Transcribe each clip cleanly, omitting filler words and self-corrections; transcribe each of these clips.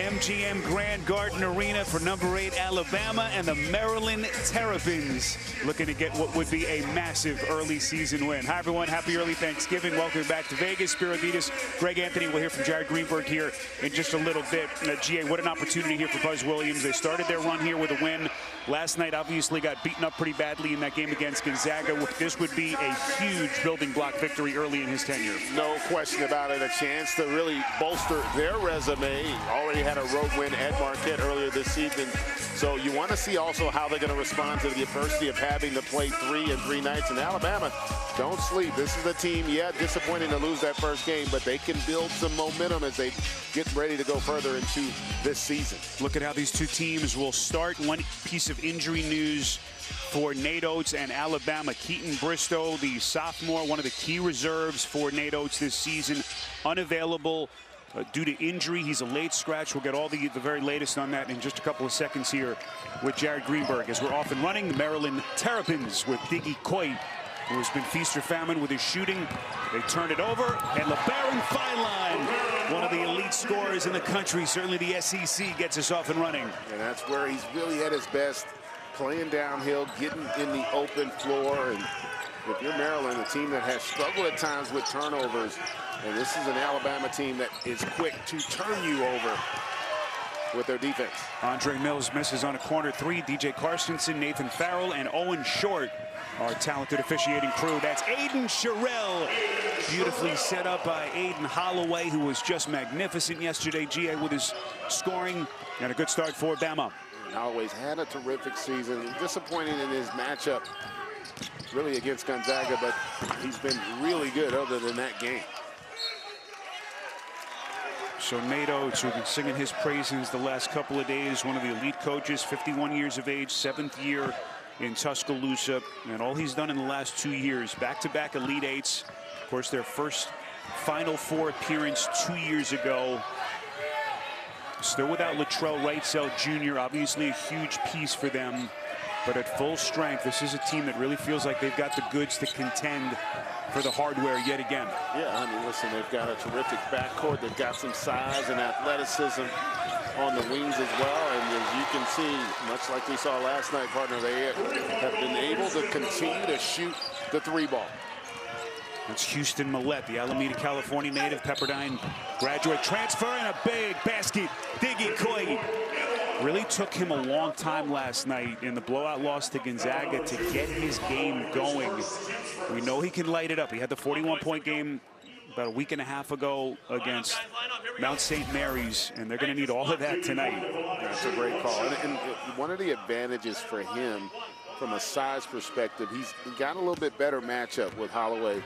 MGM Grand Garden Arena for number 8 Alabama and the Maryland Terrapins looking to get what would be a massive early season win. Hi everyone, happy early Thanksgiving. Welcome back to Vegas. Spiro Vitas, Greg Anthony. We'll hear from Jared Greenberg here in just a little bit. GA, what an opportunity here for Buzz Williams. They started their run here with a win. Last night obviously got beaten up pretty badly in that game against Gonzaga. This would be a huge building block victory early in his tenure. No question about it. A chance to really bolster their resume. Already had a road win at Marquette earlier this season. So you want to see also how they're going to respond to the adversity of having to play 3 and 3 nights in Alabama. Don't sleep. This is a team, yeah, disappointing to lose that first game, but they can build some momentum as they get ready to go further into this season. Look at how these two teams will start. One piece of injury news for Nate Oates and Alabama. Keaton Bristow, the sophomore, one of the key reserves for Nate Oates this season, unavailable due to injury. He's a late scratch. We'll get all the very latest on that in just a couple of seconds here with Jared Greenberg. As we're off and running, the Maryland Terrapins with Diggy Coit, who has been feast or famine with his shooting. They turn it over, and LeBaron Feinlein, one of the elite scorers in the country. Certainly the SEC gets us off and running. And that's where he's really at his best, playing downhill, getting in the open floor. And if you're Maryland, a team that has struggled at times with turnovers, and this is an Alabama team that is quick to turn you over with their defense. Andre Mills misses on a corner three. DJ Carstensen, Nathan Farrell, and Owen Short, our talented officiating crew. That's Aiden Sherrill, beautifully set up by Aiden Holloway, who was just magnificent yesterday, GA, with his scoring, and a good start for Bama. Holloway's had a terrific season. Disappointing in his matchup, really, against Gonzaga, but he's been really good other than that game. So Nate Oates, who's been singing his praises the last couple of days, one of the elite coaches, 51 years of age, 7th year in Tuscaloosa, and all he's done in the last 2 years, back-to-back Elite Eights. Of course, their first Final Four appearance 2 years ago. Still without Latrell Wrightsell Jr., obviously a huge piece for them, but at full strength, this is a team that really feels like they've got the goods to contend for the hardware yet again. Yeah, I mean, listen, they've got a terrific backcourt. They've got some size and athleticism on the wings as well. And as you can see, much like we saw last night, partner, they have been able to continue to shoot the 3-ball. That's Houston Millette, the Alameda, California native, Pepperdine graduate transfer, and a big basket. Diggy Coit. Really took him a long time last night in the blowout loss to Gonzaga to get his game going. We know he can light it up. He had the 41-point game about a week and a half ago against Mount St. Mary's, and they're going to need all of that tonight. That's a great call. And one of the advantages for him from a size perspective, he's got a little bit better matchup with Holloway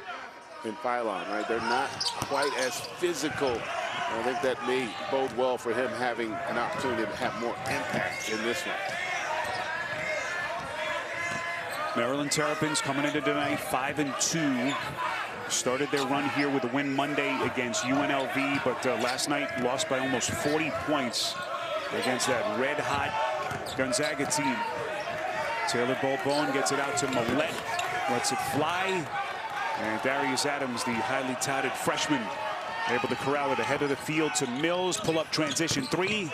and Phylon, right? They're not quite as physical. I think that may bode well for him having an opportunity to have more impact in this one. Maryland Terrapins coming into tonight 5-2. Started their run here with a win Monday against UNLV, but last night lost by almost 40 points against that red-hot Gonzaga team. Taylor Bolbon gets it out to Millette, lets it fly, and Darius Adams, the highly touted freshman, able to corral it ahead of the field to Mills. Pull-up transition 3.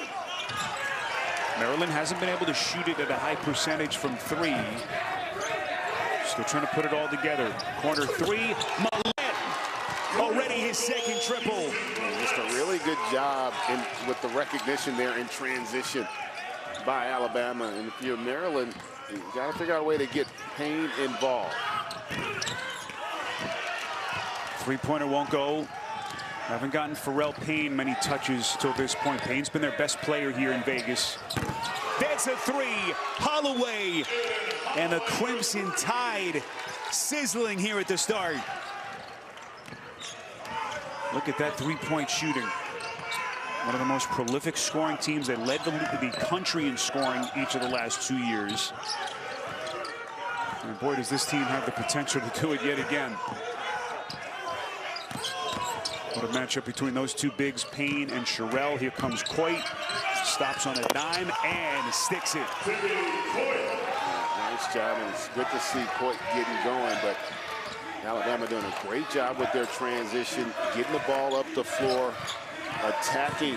Maryland hasn't been able to shoot it at a high percentage from 3. Still trying to put it all together. Corner 3. Millette, already his second triple. Just a really good job with the recognition there in transition by Alabama. And if you're Maryland, you got to figure out a way to get Payne involved. Three-pointer won't go. Haven't gotten Pharrell Payne many touches till this point. Payne's been their best player here in Vegas. That's a 3. Holloway, and the Crimson Tide sizzling here at the start. Look at that three-point shooting. One of the most prolific scoring teams. They led the country in scoring each of the last 2 years. And boy, does this team have the potential to do it yet again. What a matchup between those two bigs, Payne and Sherrill. Here comes Coit. Stops on a dime and sticks it. Nice job, and it's good to see Coit getting going, but Alabama doing a great job with their transition, getting the ball up the floor, attacking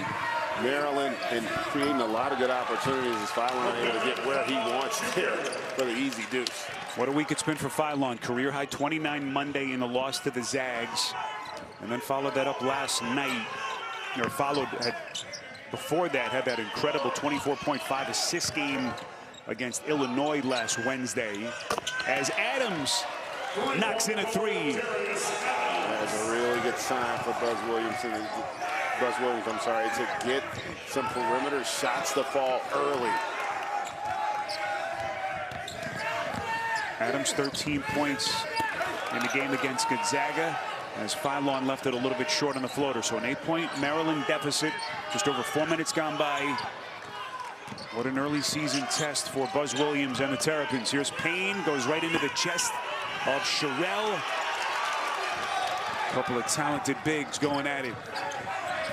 Maryland and creating a lot of good opportunities as Philon able to get where he wants there for the easy deuce. What a week it's been for Philon. Career high 29 Monday in the loss to the Zags. And then followed that up last night. Before that, had that incredible 24.5 assist game against Illinois last Wednesday. As Adams knocks in a three. That's a really good sign for Buzz Williams, I'm sorry, to get some perimeter shots to fall early. Adams 13 points in the game against Gonzaga, as Philon left it a little bit short on the floater. So an 8-point Maryland deficit, just over 4 minutes gone by. What an early season test for Buzz Williams and the Terrapins. Here's Payne, goes right into the chest of Sherrell. Couple of talented bigs going at it.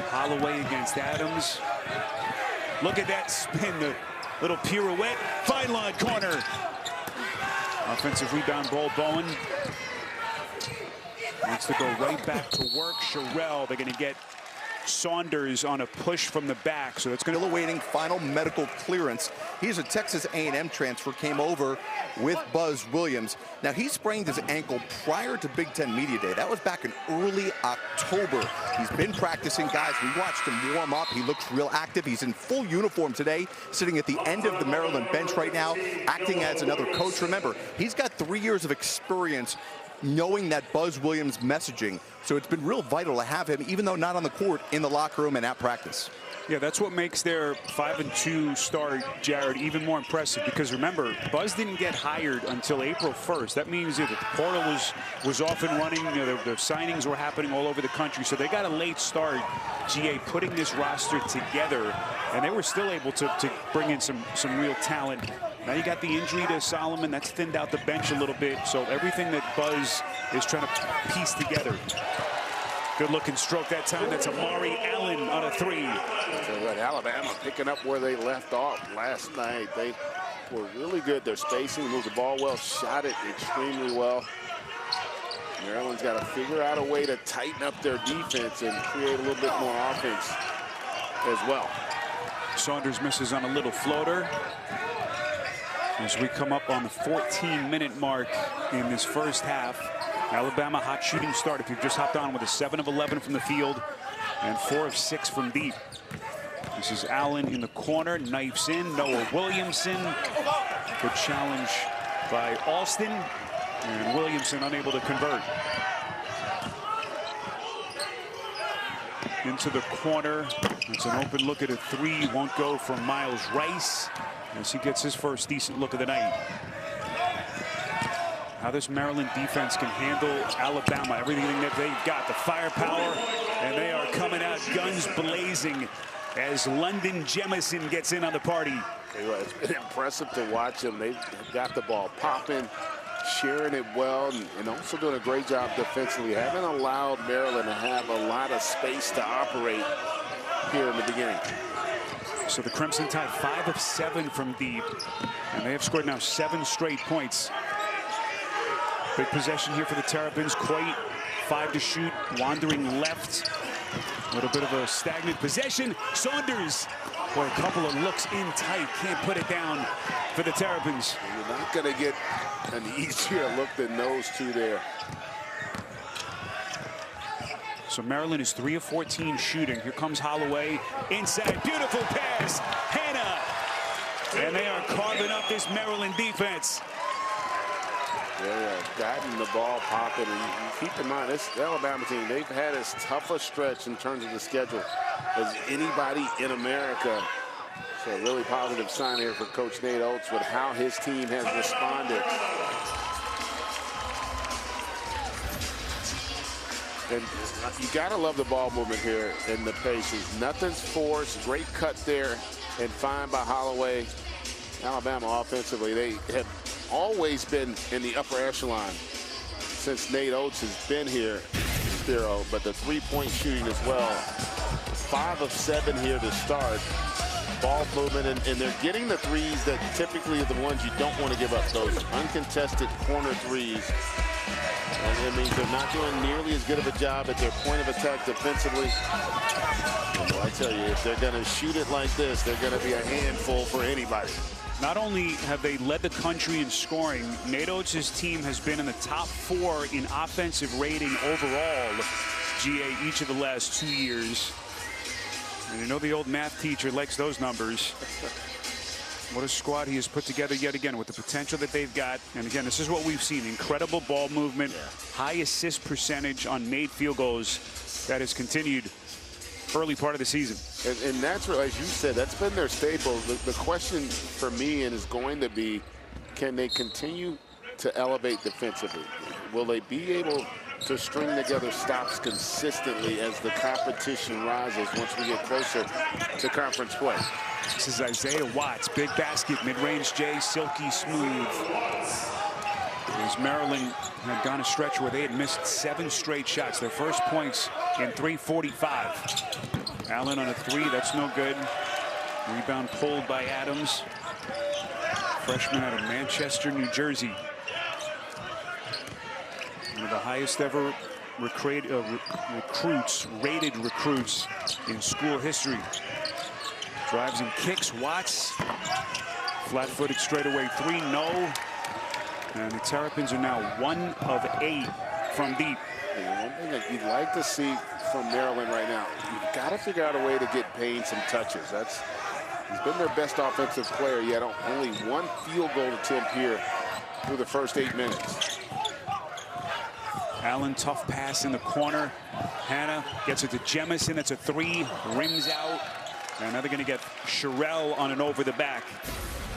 Holloway against Adams. Look at that spin, the little pirouette. Philon corner. Offensive rebound, Ball Bowen. Wants to go right back to work. Sherrell, they're going to get Saunders on a push from the back, so that's going to... Still awaiting final medical clearance. He's a Texas A&M transfer, came over with Buzz Williams. Now, he sprained his ankle prior to Big Ten Media Day. That was back in early October. He's been practicing, guys. We watched him warm up. He looks real active. He's in full uniform today, sitting at the end of the Maryland bench right now, acting as another coach. Remember, he's got 3 years of experience knowing that Buzz Williams messaging. So it's been real vital to have him, even though not on the court, in the locker room and at practice. Yeah, that's what makes their 5-2 start, Jared, even more impressive. Because remember, Buzz didn't get hired until April 1st. That means that the portal was off and running. You know, the signings were happening all over the country. So they got a late start, GA, putting this roster together. And they were still able to bring in some real talent. Now you got the injury to Solomon. That's thinned out the bench a little bit. So everything that Buzz is trying to piece together. Good looking stroke that time. That's Amari Allen on a three. Alabama picking up where they left off last night. They were really good. Their spacing, moved the ball well, shot it extremely well. Maryland's got to figure out a way to tighten up their defense and create a little bit more offense as well. Saunders misses on a little floater. As we come up on the 14-minute mark in this first half. Alabama hot shooting start. If you've just hopped on with a 7 of 11 from the field and 4 of 6 from deep. This is Allen in the corner, knifes in. Noah Williamson. Good challenge by Alston. And Williamson unable to convert. Into the corner. It's an open look at a three. Won't go from Miles Rice as he gets his first decent look of the night. How this Maryland defense can handle Alabama, everything that they've got, the firepower, and they are coming out guns blazing as London Jemison gets in on the party. It's been impressive to watch them. They've got the ball popping, sharing it well, and also doing a great job defensively. Haven't allowed Maryland to have a lot of space to operate here in the beginning. So the Crimson Tide 5 of 7 from deep, and they have scored now 7 straight points. Big possession here for the Terrapins. Coit, 5 to shoot, wandering left. A little bit of a stagnant possession. Saunders, boy, a couple of looks in tight. Can't put it down for the Terrapins. You're not going to get an easier look than those two there. So Maryland is 3 of 14 shooting. Here comes Holloway inside. Beautiful pass. Hanna. And they are carving up this Maryland defense. Yeah, gotten the ball popping, and keep in mind, this Alabama team, they've had as tough a stretch in terms of the schedule as anybody in America. So a really positive sign here for Coach Nate Oates with how his team has responded. And you gotta love the ball movement here and the paces. Nothing's forced, great cut there, and fine by Holloway. Alabama offensively, they have always been in the upper echelon since Nate Oates has been here, Spiro, but the three-point shooting as well. 5 of 7 here to start. Ball movement, and they're getting the threes that typically are the ones you don't want to give up, those uncontested corner threes. And it means they're not doing nearly as good of a job at their point of attack defensively. And I tell you, if they're going to shoot it like this, they're going to be a handful for anybody. Not only have they led the country in scoring, Nate Oates' team has been in the top 4 in offensive rating overall, GA, each of the last 2 years. And you know the old math teacher likes those numbers. What a squad he has put together yet again with the potential that they've got. And again, this is what we've seen. Incredible ball movement, high assist percentage on made field goals that has continued early part of the season. And that's, as you said, that's been their staple. The question for me is going to be, can they continue to elevate defensively? Will they be able to string together stops consistently as the competition rises once we get closer to conference play? This is Isaiah Watts, big basket, mid-range J, silky smooth. As Maryland had gone a stretch where they had missed 7 straight shots, their first points in 3:45. Allen on a 3, that's no good. Rebound pulled by Adams, freshman out of Manchester, New Jersey. One of the highest ever rated recruits in school history. Drives and kicks. Watts, flat-footed straightaway 3, no. And the Terrapins are now 1 of 8 from deep. One thing that you'd like to see from Maryland right now, you've got to figure out a way to get Payne some touches. He's been their best offensive player, yet only 1 field goal attempt here through the first 8 minutes. Allen, tough pass in the corner. Hannah gets it to Jemison. It's a 3, rims out. And now they're going to get Sherrell on an over the back.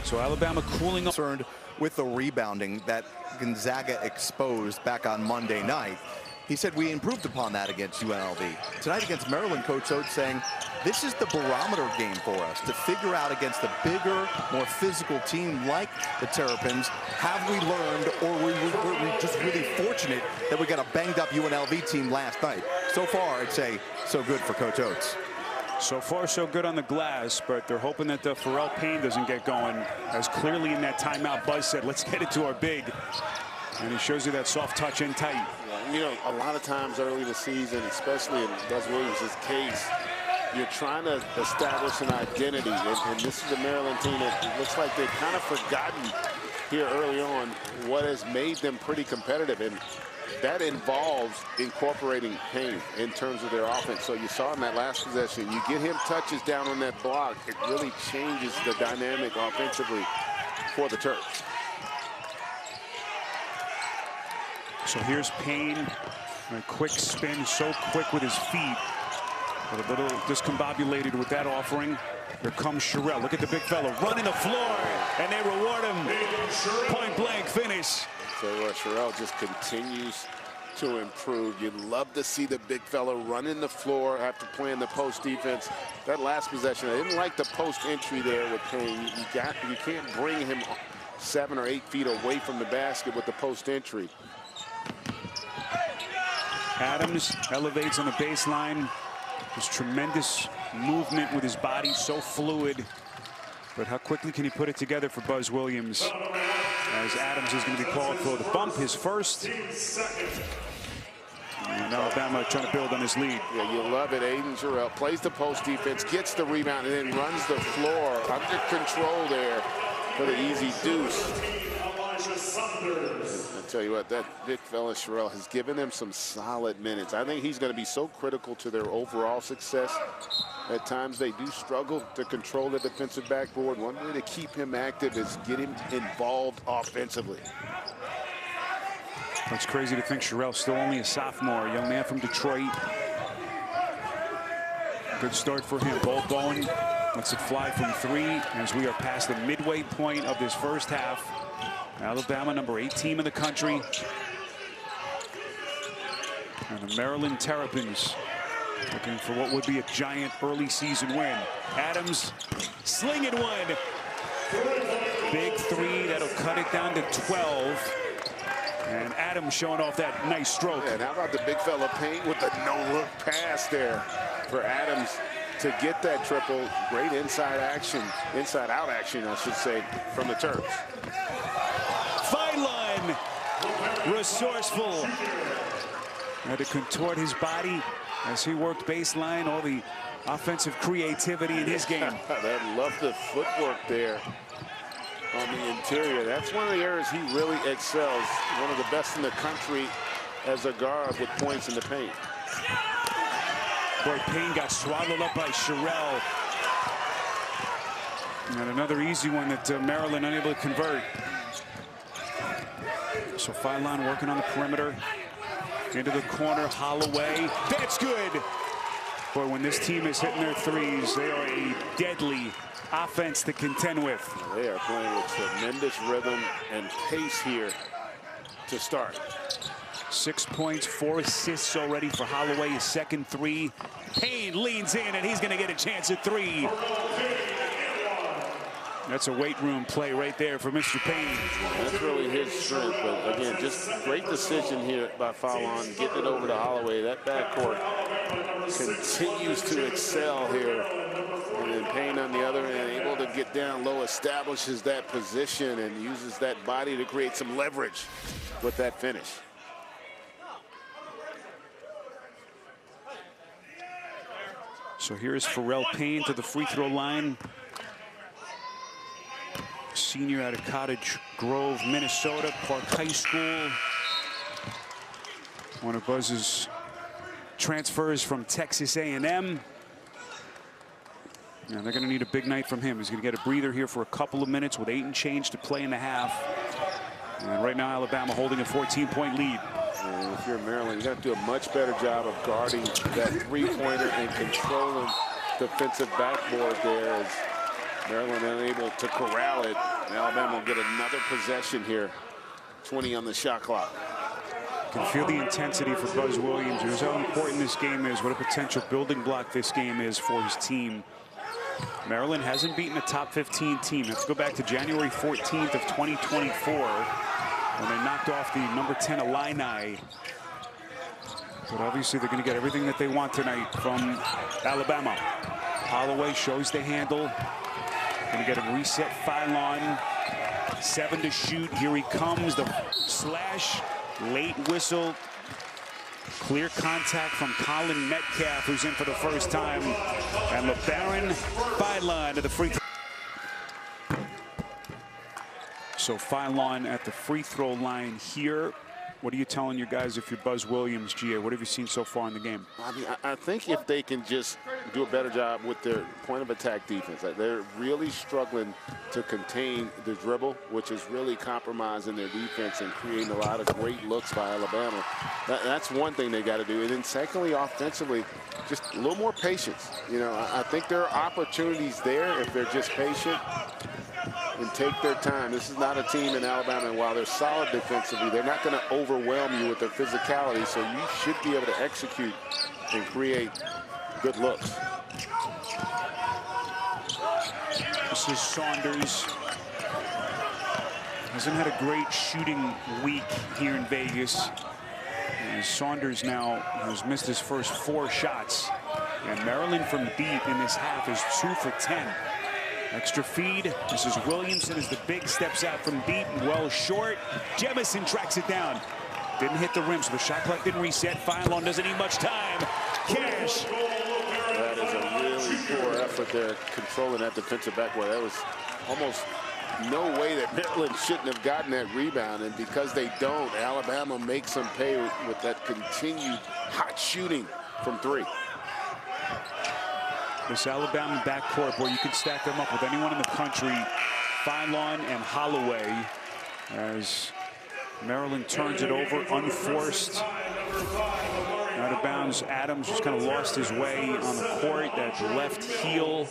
So Alabama cooling off. Concerned with the rebounding that Gonzaga exposed back on Monday night. He said we improved upon that against UNLV. Tonight against Maryland, Coach Oates saying this is the barometer game for us to figure out against a bigger, more physical team like the Terrapins. Have we learned, or were we just really fortunate that we got a banged up UNLV team last night? So far, I'd say so good for Coach Oates. So far, so good on the glass, but they're hoping that the Pharrell Payne doesn't get going. As clearly in that timeout, Buzz said, let's get it to our big. And he shows you that soft touch in tight. Yeah, you know, a lot of times early in the season, especially in Buzz Williams' case, you're trying to establish an identity. And this is a Maryland team that looks like they've kind of forgotten here early on what has made them pretty competitive. And that involves incorporating Payne in terms of their offense. So you saw in that last possession, you get him touches down on that block, it really changes the dynamic offensively for the Terps. So here's Payne, a quick spin, so quick with his feet, but a little discombobulated with that offering. Here comes Sherrell. Look at the big fella running the floor, and they reward him. Point blank finish. So Sherrell just continues to improve. You'd love to see the big fella running the floor after playing the post defense. That last possession, I didn't like the post entry there with Payne. You can't bring him 7 or 8 feet away from the basket with the post entry. Adams elevates on the baseline. There's tremendous movement with his body, so fluid. But how quickly can he put it together for Buzz Williams? As Adams is going to be called for the bump, his first. And Alabama trying to build on his lead. Yeah, you love it. Aiden Sherrell plays the post defense, gets the rebound, and then runs the floor under control there for the easy deuce. I tell you what, that big fella Sherrell has given them some solid minutes. I think he's going to be so critical to their overall success. At times they do struggle to control the defensive backboard. One way to keep him active is get him involved offensively. That's crazy to think Sherrell's still only a sophomore, a young man from Detroit. Good start for him. Bolt Bowen lets it fly from 3 as we are past the midway point of this first half. Alabama, number 8 team in the country. And the Maryland Terrapins looking for what would be a giant early season win. Adams slinging one. Big 3, that'll cut it down to 12. And Adams showing off that nice stroke. Yeah, and how about the big fella Payne with the no-look pass there for Adams to get that triple. Great inside out action, I should say, from the Terps. Fine line. resourceful. Had to contort his body as he worked baseline. All the offensive creativity in his game. That love-the footwork there on the interior. That's one of the areas he really excels. One of the best in the country as a guard with points in the paint. Boy, Payne got swallowed up by Sherrill. And another easy one that Maryland unable to convert. So Philon working on the perimeter. Into the corner, Holloway. That's good. Boy, when this team is hitting their threes, they are a deadly offense to contend with. They are playing with tremendous rhythm and pace here to start. 6 points, 4 assists already for Holloway. His second three. Payne leans in, and he's going to get a chance at three. That's a weight room play right there for Mr. Payne. That's really his strength, but again, just great decision here by Philon, getting it over to Holloway. That backcourt continues to excel here. And then Payne on the other end, able to get down low, establishes that position and uses that body to create some leverage with that finish. So here's Pharrell Payne to the free throw line. Senior out of Cottage Grove, Minnesota, Park High School. One of Buzz's transfers from Texas A&M. And they're going to need a big night from him. He's going to get a breather here for a couple of minutes with 8 and change to play in the half. And right now, Alabama holding a 14-point lead. And if you're Maryland, you got to do a much better job of guarding that three-pointer and controlling defensive backboard there. As Maryland unable to corral it. Alabama will get another possession here. 20 on the shot clock. You can feel the intensity for Buzz Williams. It was how important this game is, what a potential building block this game is for his team. Maryland hasn't beaten a top 15 team. Let's go back to January 14th of 2024 when they knocked off the number 10 Illini. But obviously they're going to get everything that they want tonight from Alabama. Holloway shows the handle. Going to get a reset. Philon, 7 to shoot. Here he comes. The slash, late whistle. Clear contact from Colin Metcalf, who's in for the first time. And LeBaron Philon to the free throw. So Philon at the free throw line here. What are you telling your guys if you're Buzz Williams, GA? What have you seen so far in the game? I mean, I think if they can just do a better job with their point of attack defense, like they're really struggling to contain the dribble, which is really compromising their defense and creating a lot of great looks by Alabama. That's one thing they got to do. And then secondly, offensively, just a little more patience. You know, I think there are opportunities there if they're just patient and take their time. This is not a team in Alabama, and while they're solid defensively, they're not going to overwhelm you with their physicality, so you should be able to execute and create good looks. This is Saunders. Hasn't had a great shooting week here in Vegas. And Saunders now has missed his first 4 shots. And Maryland from deep in this half is 2 for 10. Extra feed. This is Williamson as the big steps out from deep. Well short. Jemison tracks it down. Didn't hit the rim, so the shot clock didn't reset. Philon doesn't need much time. Cash. That is a really poor effort there, controlling that defensive backboard. That was almost no way that Maryland shouldn't have gotten that rebound. And because they don't, Alabama makes them pay with that continued hot shooting from 3. This Alabama backcourt where you can stack them up with anyone in the country. Philon and Holloway as Maryland turns it over unforced. Out of bounds. Adams just kind of lost his way on the court. That left heel.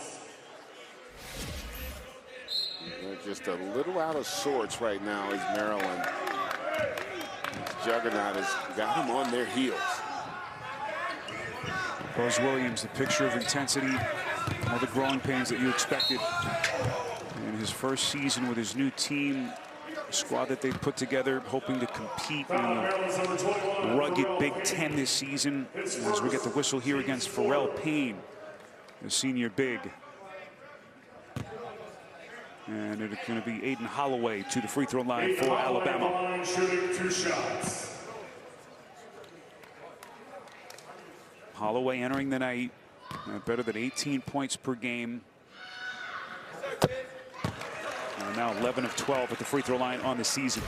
They're just a little out of sorts right now is Maryland. This juggernaut has got them on their heels. Buzz Williams, the picture of intensity, all the growing pains that you expected in his first season with his new team, a squad that they've put together, hoping to compete in the rugged Big Ten this season. As we get the whistle here against Pharrell Payne, the senior big. And it's going to be Aiden Holloway to the free throw line for Alabama. Shooting 2 shots. Holloway entering the night better than 18 points per game. And now 11 of 12 at the free throw line on the season.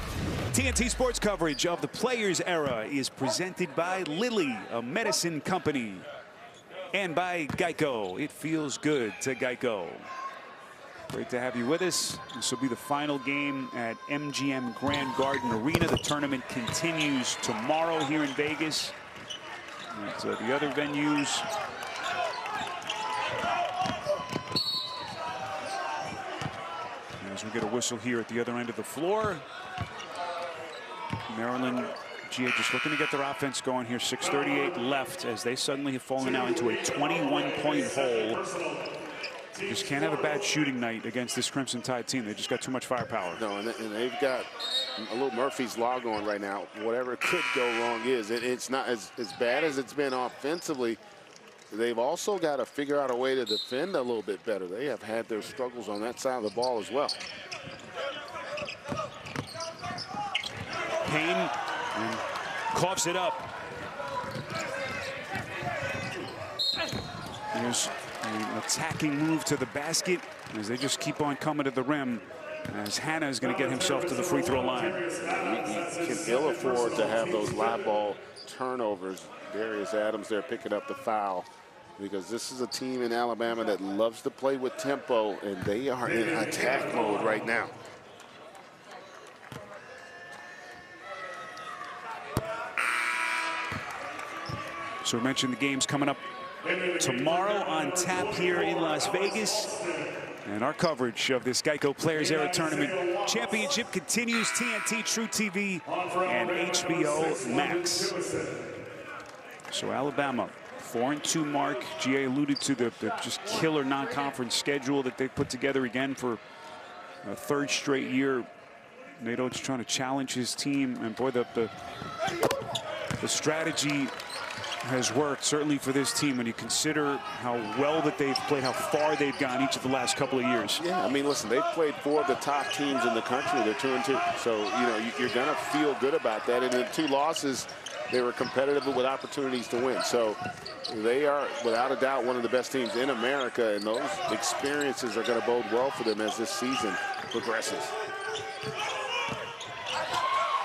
TNT Sports coverage of the Players Era is presented by Lilly, a medicine company, and by Geico. It feels good to Geico. Great to have you with us. This will be the final game at MGM Grand Garden Arena. The tournament continues tomorrow here in Vegas. And the other venues. As we get a whistle here at the other end of the floor. Maryland, GA just looking to get their offense going here. 6:38 left as they suddenly have fallen now into a 21-point hole. You just can't have a bad shooting night against this Crimson Tide team. They just got too much firepower. No, and they've got a little Murphy's Law going right now. Whatever could go wrong it's not as bad as it's been offensively. They've also got to figure out a way to defend a little bit better. They have had their struggles on that side of the ball as well. Payne coughs it up. Here's an attacking move to the basket as they just keep on coming to the rim. As Hannah is going to get himself to the free throw line. He can ill afford to have those live ball turnovers. Darius Adams there picking up the foul, because this is a team in Alabama that loves to play with tempo, and they are in attack mode right now. So we mentioned the games coming up tomorrow on tap here in Las Vegas. And our coverage of this Geico Players Era Tournament Championship continues. TNT, True TV, and HBO Max. So Alabama, 4-2 mark. GA alluded to the just killer non-conference schedule that they put together again for a third straight year. Nado's trying to challenge his team, and boy, the strategy has worked, certainly for this team, when you consider how well that they've played, how far they've gone each of the last couple of years. Yeah, I mean, listen, they've played 4 of the top teams in the country. They're 2-2. So, you know, you're going to feel good about that. And the 2 losses, they were competitive with opportunities to win. So they are, without a doubt, one of the best teams in America. And those experiences are going to bode well for them as this season progresses.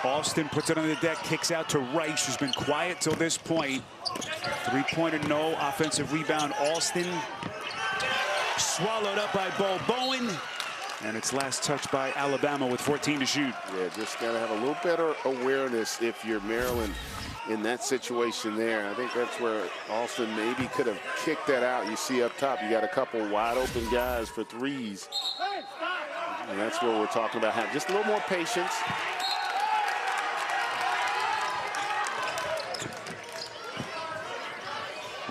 Alston puts it on the deck, kicks out to Rice, who's been quiet till this point. 3-pointer, no. Offensive rebound, Alston. Swallowed up by Bo Bowen. And it's last touch by Alabama with 14 to shoot. Yeah, just got to have a little better awareness if you're Maryland in that situation there. I think that's where Alston maybe could have kicked that out. You see up top, you got a couple wide open guys for threes. And that's where we're talking about having just a little more patience.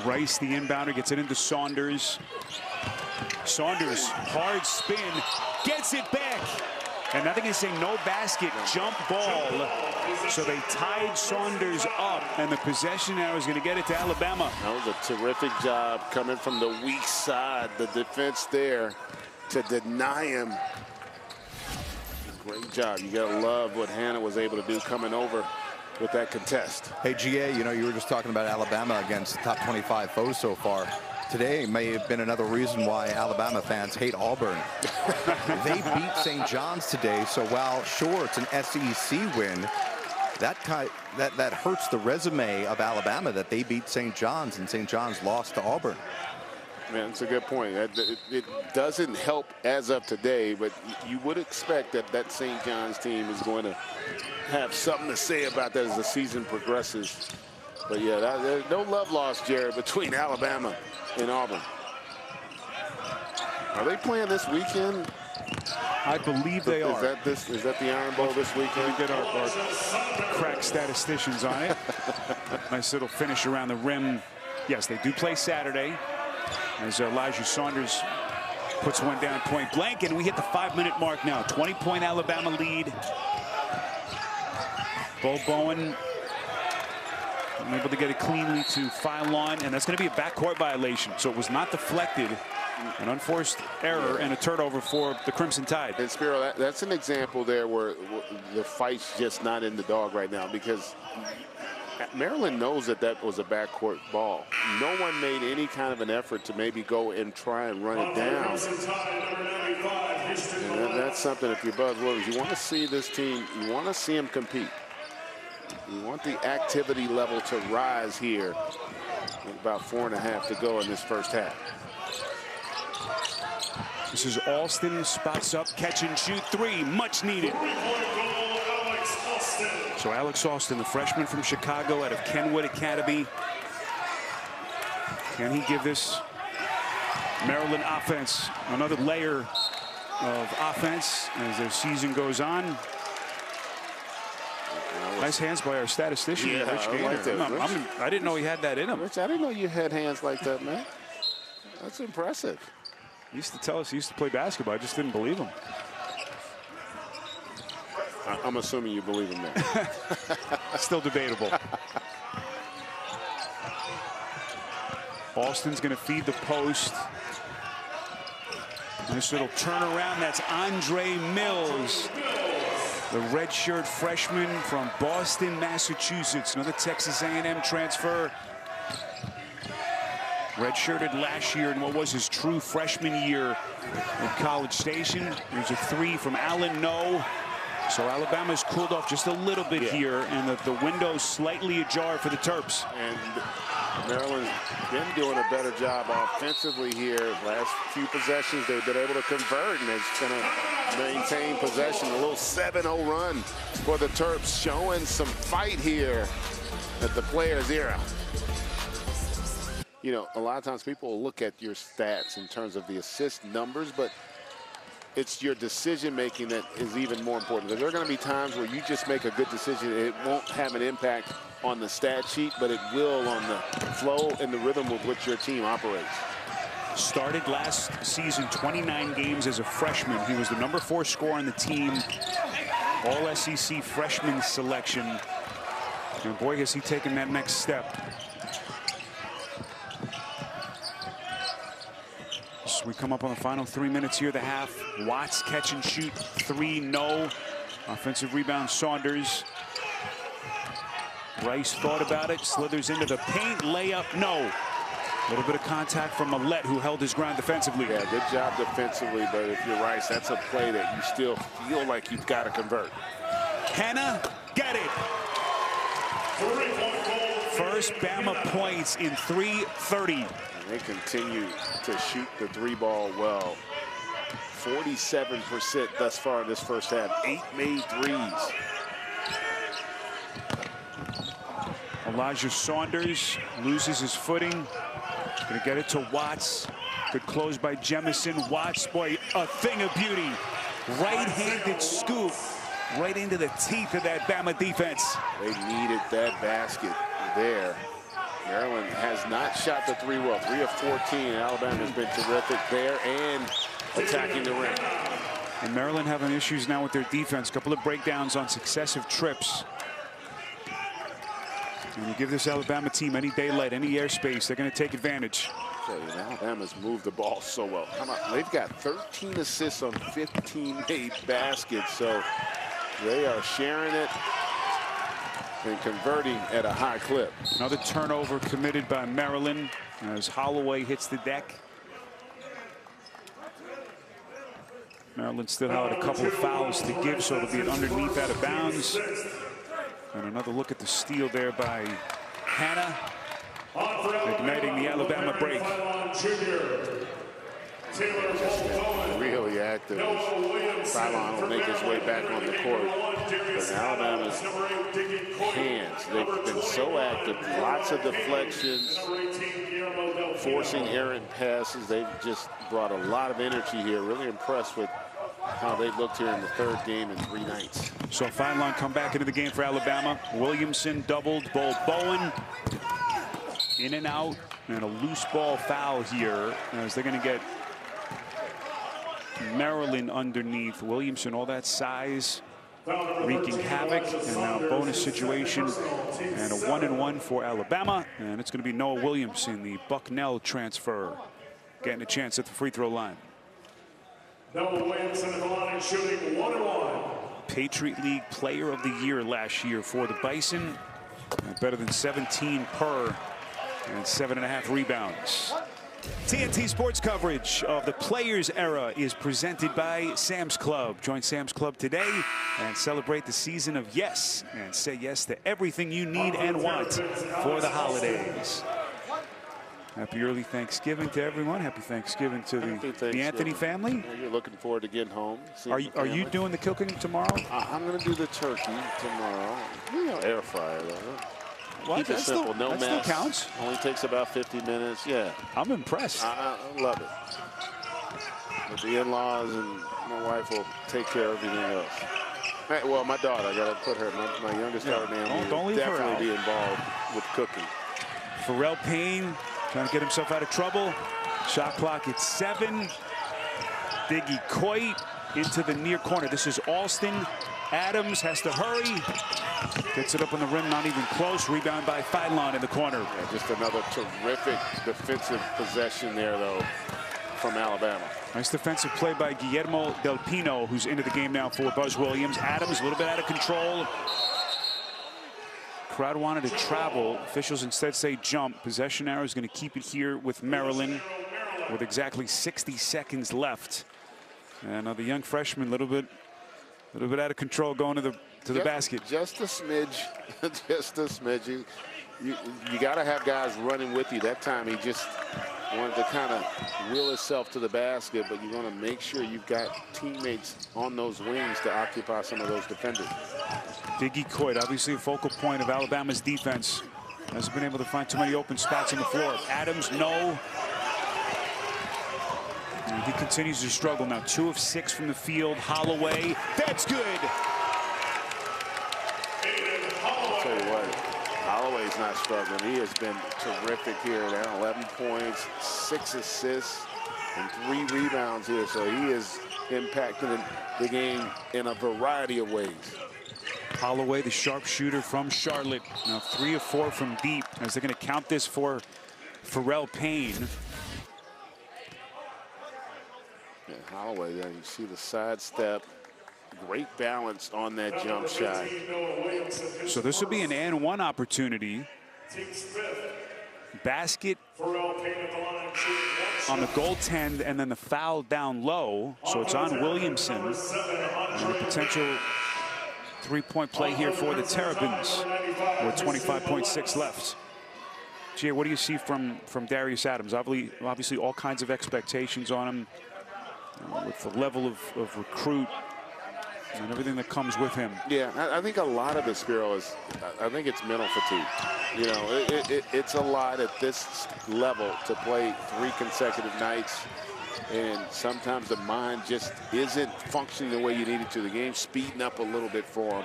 Rice, the inbounder, gets it into Saunders. Saunders, hard spin, gets it back. And nothing is saying no basket, jump ball. So they tied Saunders up, and the possession now is going to get it to Alabama. That was a terrific job coming from the weak side. The defense there to deny him. Great job. You got to love what Hannah was able to do coming over with that contest. Hey, GA, you know, you were just talking about Alabama against top 25 foes so far. Today may have been another reason why Alabama fans hate Auburn. They beat St. John's today, so while, sure, it's an SEC win, that hurts the resume of Alabama that they beat St. John's and St. John's lost to Auburn. Man, it's a good point. It doesn't help as of today, but you would expect that St. John's team is going to have something to say about that as the season progresses. But yeah, there's no love lost, Jared, between Alabama and Auburn. Are they playing this weekend? I believe they are. Is that the Iron Bowl this weekend? We get our crack statisticians on it. Nice little finish around the rim. Yes, they do play Saturday, as Elijah Saunders puts one down point blank, and we hit the 5-minute mark now. 20-point Alabama lead. Bo Bowen unable to get it cleanly to foul on, and that's going to be a backcourt violation. So it was not deflected. An unforced error and a turnover for the Crimson Tide. And Spiro, that's an example there where the fight's just not in the dog right now, because Maryland knows that that was a backcourt ball. No one made any kind of an effort to maybe go and try and run it down. And that's something, if you're Buzz Williams, you want to see this team, you want to see them compete. You want the activity level to rise here. With about 4.5 to go in this first half. This is Alston, spots up, catch and shoot three, much needed. So Alex Alston, the freshman from Chicago out of Kenwood Academy. Can he give this Maryland offense another layer of offense as their season goes on? Nice hands by our statistician, yeah, Rich Gaynor. like that, I didn't know he had that in him. Rich, I didn't know you had hands like that, man. That's impressive. He used to tell us he used to play basketball. I just didn't believe him. I'm assuming you believe him there. Still debatable. Alston's going to feed the post. Nice little turnaround. That's Andre Mills, the redshirt freshman from Boston, Massachusetts. Another Texas A&M transfer. Redshirted last year in what was his true freshman year at College Station. There's a three from Allen, no. So Alabama's cooled off just a little bit here, and the window's slightly ajar for the Terps. And Maryland's been doing a better job offensively here. Last few possessions, they've been able to convert, and it's going to maintain possession. A little 7-0 run for the Terps, showing some fight here at the Players era. You know, a lot of times people will look at your stats in terms of the assist numbers, but it's your decision making that is even more important. There are going to be times where you just make a good decision and it won't have an impact on the stat sheet, but it will on the flow and the rhythm with which your team operates. Started last season 29 games as a freshman. He was the #4 scorer on the team, all SEC freshman selection. And boy, has he taken that next step. So we come up on the final 3 minutes here of the half. Watts catch and shoot three, no. Offensive rebound, Saunders. Rice thought about it, slithers into the paint, layup, no. A little bit of contact from Millette, who held his ground defensively. Yeah, good job defensively, but if you're Rice, that's a play that you still feel like you've got to convert. Hannah, get it. First Bama points in 3:30. They continue to shoot the three ball well. 47% thus far in this first half. 8 made threes. Elijah Saunders loses his footing. Gonna get it to Watts. Good close by Jemison. Watts, boy, a thing of beauty. Right-handed scoop right into the teeth of that Bama defense. They needed that basket there. Maryland has not shot the three well. 3 of 14. Alabama's been terrific there and attacking the rim. And Maryland having issues now with their defense. A couple of breakdowns on successive trips. And you give this Alabama team any daylight, any airspace, they're going to take advantage. Alabama's moved the ball so well. They've got 13 assists on 15 made baskets, so they are sharing it and converting at a high clip. Another turnover committed by Maryland as Holloway hits the deck. Maryland still had a couple of fouls to give, so it'll be an underneath out of bounds. And another look at the steal there by Hannah, igniting the Alabama break. Really active. Fallon will make his way back on the court. But Alabama's hands, they've been so active. Lots of deflections, forcing errant passes. They've just brought a lot of energy here. Really impressed with how they looked here in the third game in 3 nights. So Fallon come back into the game for Alabama. Williamson doubled. Bowen in and out. And a loose ball foul here as they're going to get Maryland underneath. Williamson, all that size, wreaking havoc. And now bonus situation and a 1-and-1 for Alabama. And it's going to be Noah Williamson, the Bucknell transfer. getting a chance at the free throw line. Noah Williamson at the line shooting 1-1. Patriot League Player of the Year last year for the Bison. Better than 17 per and 7.5 rebounds. TNT Sports coverage of the Players Era is presented by Sam's Club. Join Sam's Club today and celebrate the season of yes and say yes to everything you need and want for the holidays. Happy early Thanksgiving to everyone. Happy Thanksgiving to the Anthony family. You're looking forward to getting home. Are you doing the cooking tomorrow? I'm going to do the turkey tomorrow. You know, air fryer though. Well, Keep it simple, no mess. Still counts. Only takes about 50 minutes. Yeah. I'm impressed. I love it. But the in-laws and my wife will take care of everything else. Hey, well, my daughter, I got to put her, my youngest daughter, Naomi, don't leave her out. definitely be involved with cooking. Pharrell Payne trying to get himself out of trouble. Shot clock at 7. Diggy Coit into the near corner. This is Alston. Adams has to hurry. Gets it up on the rim, not even close. Rebound by Philon in the corner. Yeah, just another terrific defensive possession there, though, from Alabama. Nice defensive play by Guillermo Del Pino, who's into the game now for Buzz Williams. Adams a little bit out of control. Crowd wanted to travel. Officials instead say jump. Possession arrow is going to keep it here with Maryland with exactly 60 seconds left. And the young freshman, a little bit out of control going to the basket. Just a smidge, just a smidge. You got to have guys running with you. That time he just wanted to kind of wheel himself to the basket, but you want to make sure you've got teammates on those wings to occupy some of those defenders. Diggy Coit, obviously a focal point of Alabama's defense. Hasn't been able to find too many open spots on the floor. Adams, no. And he continues to struggle now. 2 of 6 from the field. Holloway, that's good. I'll tell you what, Holloway's not struggling. He has been terrific here now. 11 points, 6 assists, and 3 rebounds here. So he is impacting the game in a variety of ways. Holloway, the sharpshooter from Charlotte. Now 3 of 4 from deep, as they're going to count this for Pharrell Payne. Yeah, Holloway, there you see the sidestep. Great balance on that jump shot. So this would be an and one opportunity. Basket on the goaltend and then the foul down low. So it's on Williamson. And a potential 3-point play here for the Terrapins with 25.6 left. Jay, what do you see from Darius Adams? Obviously all kinds of expectations on him with the level of recruit and everything that comes with him. Yeah, I think a lot of it, Spiro, is I think it's mental fatigue. You know, it's a lot at this level to play 3 consecutive nights, and sometimes the mind just isn't functioning the way you need it to. The game's speeding up a little bit for him.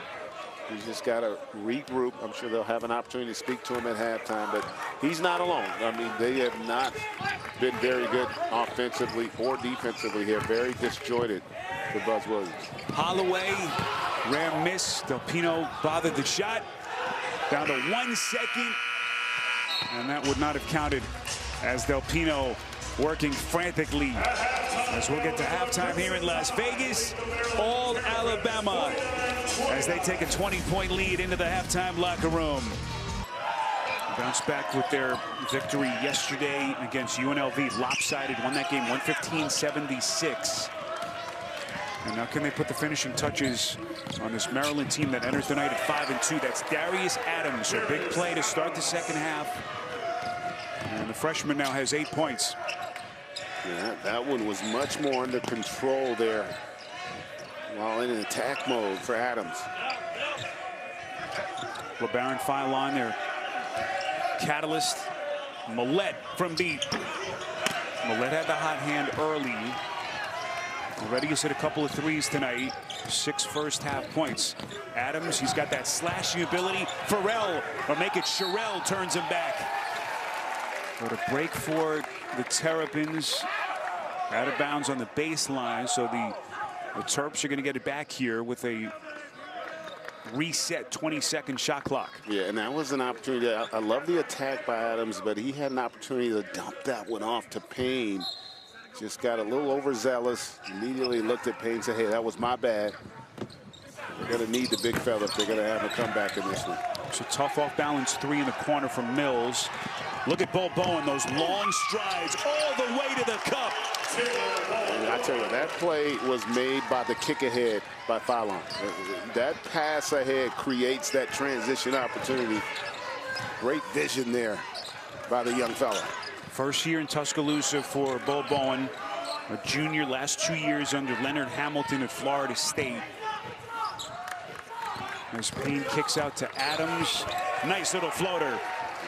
He's just got to regroup. I'm sure they'll have an opportunity to speak to him at halftime, but he's not alone. I mean, they have not been very good offensively or defensively here. Very disjointed for Buzz Williams. Holloway, rare miss. Del Pino bothered the shot. Down to 1 second. And that would not have counted as Del Pino working frantically. As we'll get to halftime here in Las Vegas. All Alabama as they take a 20-point lead into the halftime locker room. Bounce back with their victory yesterday against UNLV. Lopsided, won that game 115-76. And now can they put the finishing touches on this Maryland team that enters the night at 5-2. That's Darius Adams, a big play to start the second half. And the freshman now has 8 points. Yeah, that one was much more under control there while in an attack mode for Adams. LeBaron Philon, their catalyst. Millette from deep. Millette had the hot hand early. Already has hit a couple of threes tonight. 6 first-half points. Adams, he's got that slashing ability. Pharrell, or make it Sherrell, turns him back. But a break for the Terrapins. Out of bounds on the baseline, so the Terps are going to get it back here with a reset 20-second shot clock. Yeah, and that was an opportunity. I love the attack by Adams, but he had an opportunity to dump that one off to Payne just got a little overzealous. Immediately looked at Payne and said, hey, that was my bad. They're going to need the big fella if they're going to have a comeback in this one. It's a tough off-balance three in the corner from Mills. Look at Bo Bowen, those long strides all the way to the cup. And I tell you, that play was made by the kick ahead by Fallon. That pass ahead creates that transition opportunity. Great vision there by the young fella. First year in Tuscaloosa for Bo Bowen, a junior, last 2 years under Leonard Hamilton at Florida State. As Payne kicks out to Adams. Nice little floater.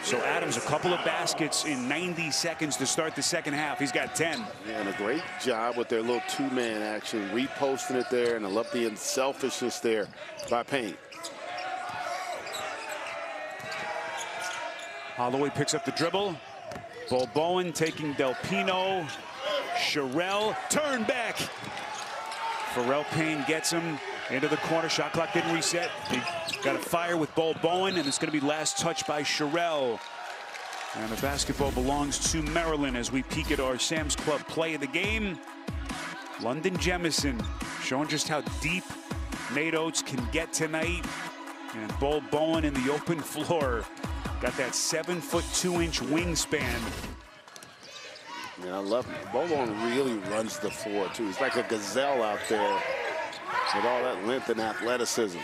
So Adams, a couple of baskets in 90 seconds to start the second half. He's got 10. Yeah, and a great job with their little two-man action, reposting it there, and I love the unselfishness there by Payne. Holloway picks up the dribble. Bo Bowen taking Del Pino. Sherrill, turn back. Pharrell Payne gets him into the corner. Shot clock didn't reset. They got a fire with Bo Bowen, and it's going to be last touch by Sherrill. And the basketball belongs to Maryland as we peek at our Sam's Club play of the game. London Jemison showing just how deep Nate Oates can get tonight. And Bo Bowen in the open floor. Got that 7'2" wingspan. Yeah, I love him. Bo Bowen really runs the floor, too. He's like a gazelle out there with all that length and athleticism.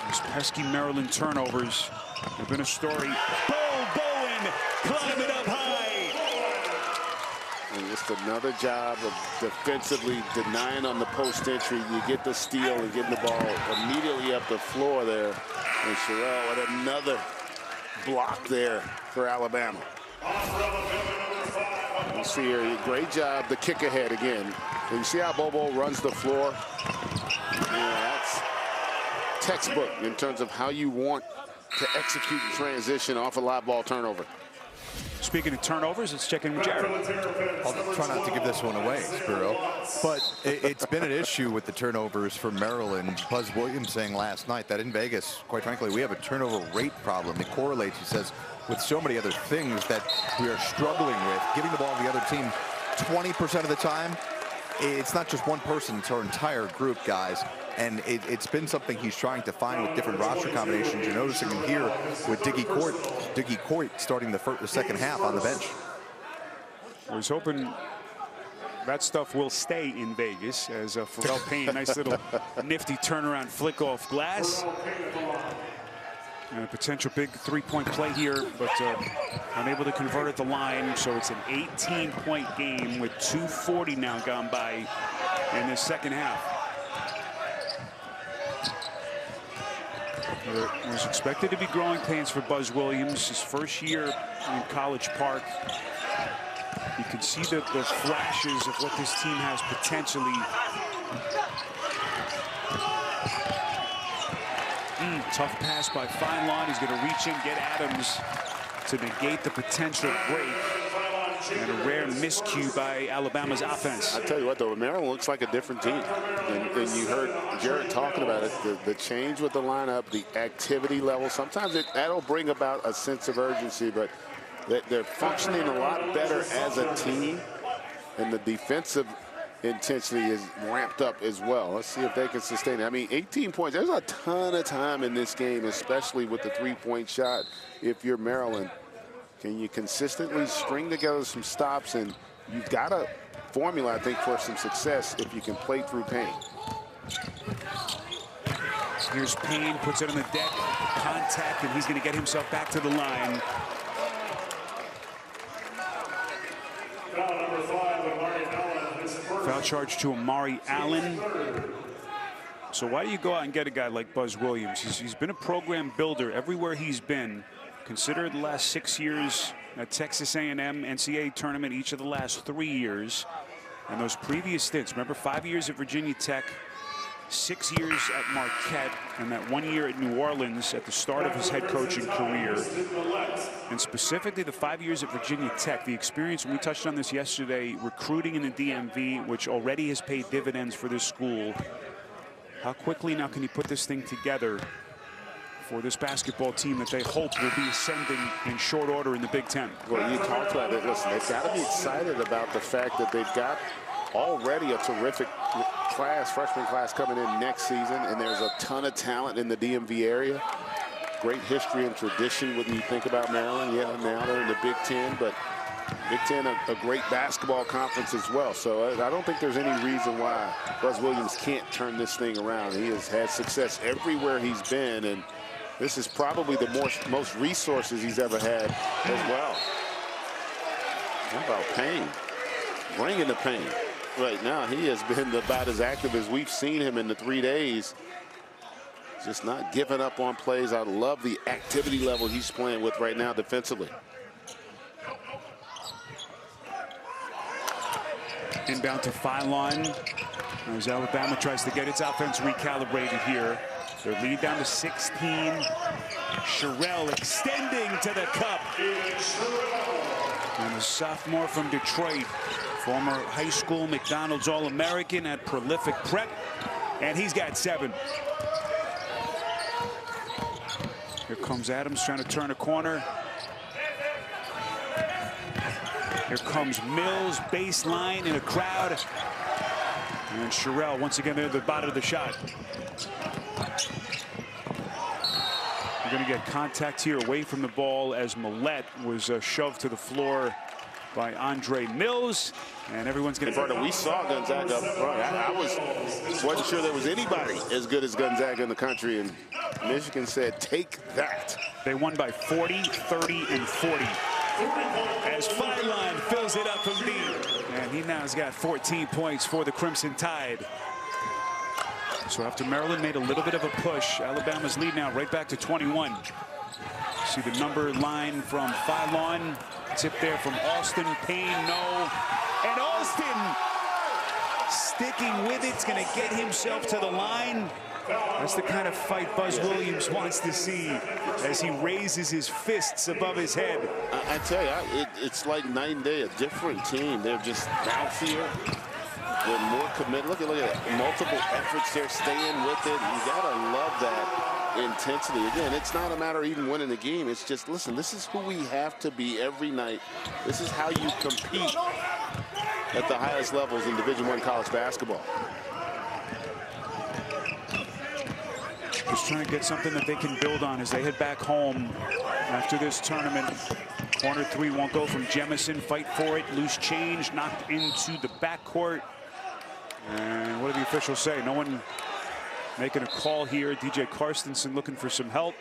These pesky Maryland turnovers have been a story. Bo Bowen climbing up high. And just another job of defensively denying on the post entry. You get the steal and getting the ball immediately up the floor there. And Sherrill with another block there for Alabama. You see here, great job, the kick ahead again. And you see how Bobo runs the floor? Yeah, that's textbook in terms of how you want to execute the transition off a live ball turnover. Speaking of turnovers, let's check in with Jared. I'll try not to give this one away, Spiro. But it's been an issue with the turnovers for Maryland. Buzz Williams saying last night that in Vegas, quite frankly, we have a turnover rate problem. It correlates, he says, with so many other things that we are struggling with. Giving the ball to the other team 20% of the time. It's not just one person, it's our entire group, guys. And it's been something he's trying to find with different roster combinations. You're noticing him here with Diggy Court starting the second half on the bench. I was hoping that stuff will stay in Vegas as Pharrell Payne, nice little nifty turnaround flick off glass. And a potential big three-point play here, but unable to convert at the line. So it's an 18-point game with 2:40 now gone by in the second half. It was expected to be growing pains for Buzz Williams. His first year in College Park. You can see the flashes of what this team has potentially. Tough pass by Feinlawn. He's going to reach in, get Adams to negate the potential break. And a rare miscue by Alabama's offense. I tell you what, though, Maryland looks like a different team. And you heard Jared talking about it, the change with the lineup, the activity level. Sometimes that'll bring about a sense of urgency, but they're functioning a lot better as a team. And the defensive intensity is ramped up as well. Let's see if they can sustain it. I mean, 18 points. There's a ton of time in this game, especially with the three-point shot. If you're Maryland, can you consistently string together some stops? And you've got a formula, I think, for some success if you can play through Payne. Here's Payne, puts it on the deck, contact, and he's going to get himself back to the line. Foul charge to Amari Allen. So why do you go out and get a guy like Buzz Williams? He's been a program builder everywhere he's been. Consider the last 6 years at Texas A&M, NCAA tournament each of the last 3 years. And those previous stints, remember 5 years at Virginia Tech, 6 years at Marquette, and that 1 year at New Orleans at the start of his head coaching career. And specifically the 5 years at Virginia Tech, the experience, and we touched on this yesterday, recruiting in the DMV, which already has paid dividends for this school. How quickly now can you put this thing together for this basketball team that they hope will be ascending in short order in the Big Ten. Well, you talked about it. Listen, they've got to be excited about the fact that they've got already a terrific freshman class coming in next season, and there's a ton of talent in the DMV area. Great history and tradition when you think about Maryland. Yeah, now they're in the Big Ten, but Big Ten, a great basketball conference as well. So I don't think there's any reason why Buzz Williams can't turn this thing around. He has had success everywhere he's been, and this is probably the most resources he's ever had as well. How about Payne? Bringing the pain. Right now, he has been about as active as we've seen him in the 3 days. Just not giving up on plays. I love the activity level he's playing with right now defensively. Inbound to Phylon as Alabama tries to get its offense recalibrated here. Their lead down to 16. Sherrell extending to the cup. And a sophomore from Detroit, former high school McDonald's All-American at prolific prep. And he's got 7. Here comes Adams trying to turn a corner. Here comes Mills, baseline in a crowd. And Sherrell once again there at the bottom of the shot. We're going to get contact here away from the ball as Millette was shoved to the floor by Andre Mills. And everyone's going to... We saw Gonzaga up front. I wasn't sure there was anybody as good as Gonzaga in the country. And Michigan said, take that. They won by 40, 30, and 40. As Phylon fills it up from deep. And he now has got 14 points for the Crimson Tide. So after Maryland made a little bit of a push, Alabama's lead now right back to 21. See the number line from Phylon. Tip there from Austin. Payne, no. And Austin sticking with it. It's going to get himself to the line. That's the kind of fight Buzz Williams wants to see as he raises his fists above his head. I tell you, it's like night and day, a different team. They're just bouncier. They're more committed. Look at it. Multiple efforts there, staying with it. You gotta love that intensity. Again, it's not a matter of even winning the game. It's just, listen, this is who we have to be every night. This is how you compete at the highest levels in Division I college basketball. Just trying to get something that they can build on as they head back home after this tournament. Corner 3 won't go from Jemison. Fight for it. Loose change knocked into the backcourt. And what do the officials say? No one making a call here. DJ Carstensen looking for some help.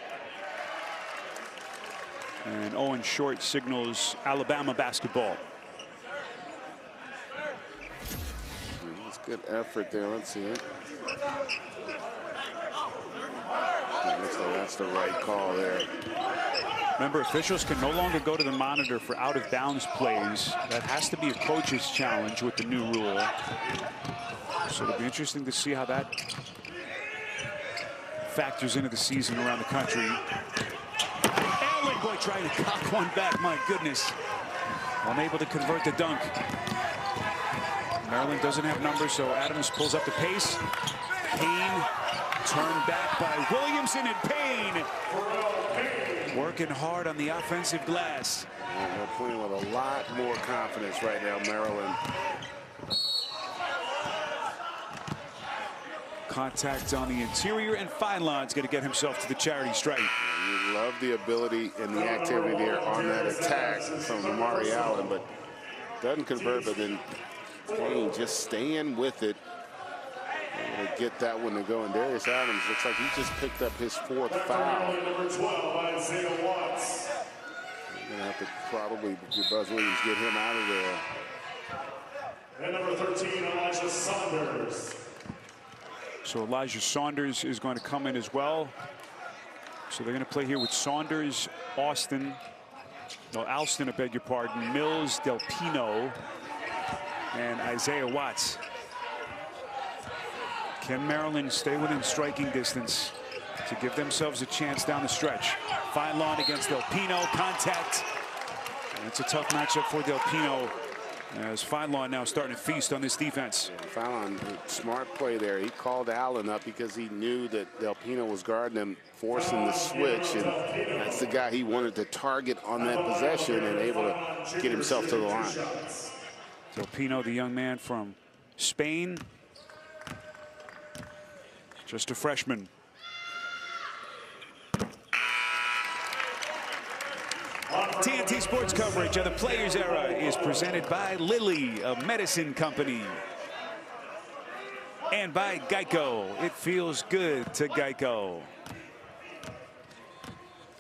And Owen Short signals Alabama basketball. That's good effort there. Let's see it. Looks like that's the right call there. Remember, officials can no longer go to the monitor for out-of-bounds plays. That has to be a coach's challenge with the new rule. So it'll be interesting to see how that factors into the season around the country. Allen boy trying to cock one back. My goodness. Unable to convert the dunk. Maryland doesn't have numbers, so Adams pulls up the pace. Payne turned back by Williamson, and Payne working hard on the offensive glass. And they're playing with a lot more confidence right now, Maryland. Contact on the interior, and Phylon's going to get himself to the charity stripe. You love the ability and the activity there on that attack from Amari Allen, but doesn't convert, but then Payne just staying with it. To get that one to go, and Darius Adams looks like he just picked up his 4th foul. Number 12, Isaiah Watts. You're gonna have to probably Buzz Williams get him out of there. And number 13, Elijah Saunders. So Elijah Saunders is going to come in as well. So they're going to play here with Saunders, Alston, I beg your pardon, Mills, Del Pino, and Isaiah Watts. Can Maryland stay within striking distance to give themselves a chance down the stretch? Phylon against Del Pino, contact. And it's a tough matchup for Del Pino. As Feinlaw now starting to feast on this defense. Fallon, smart play there. He called Allen up because he knew that Del Pino was guarding him, forcing the switch, and that's the guy he wanted to target on that possession and able to get himself to the line. Del Pino, the young man from Spain, just a freshman. TNT Sports coverage of the Players Era is presented by Lilly, a medicine company, and by Geico. It feels good to Geico.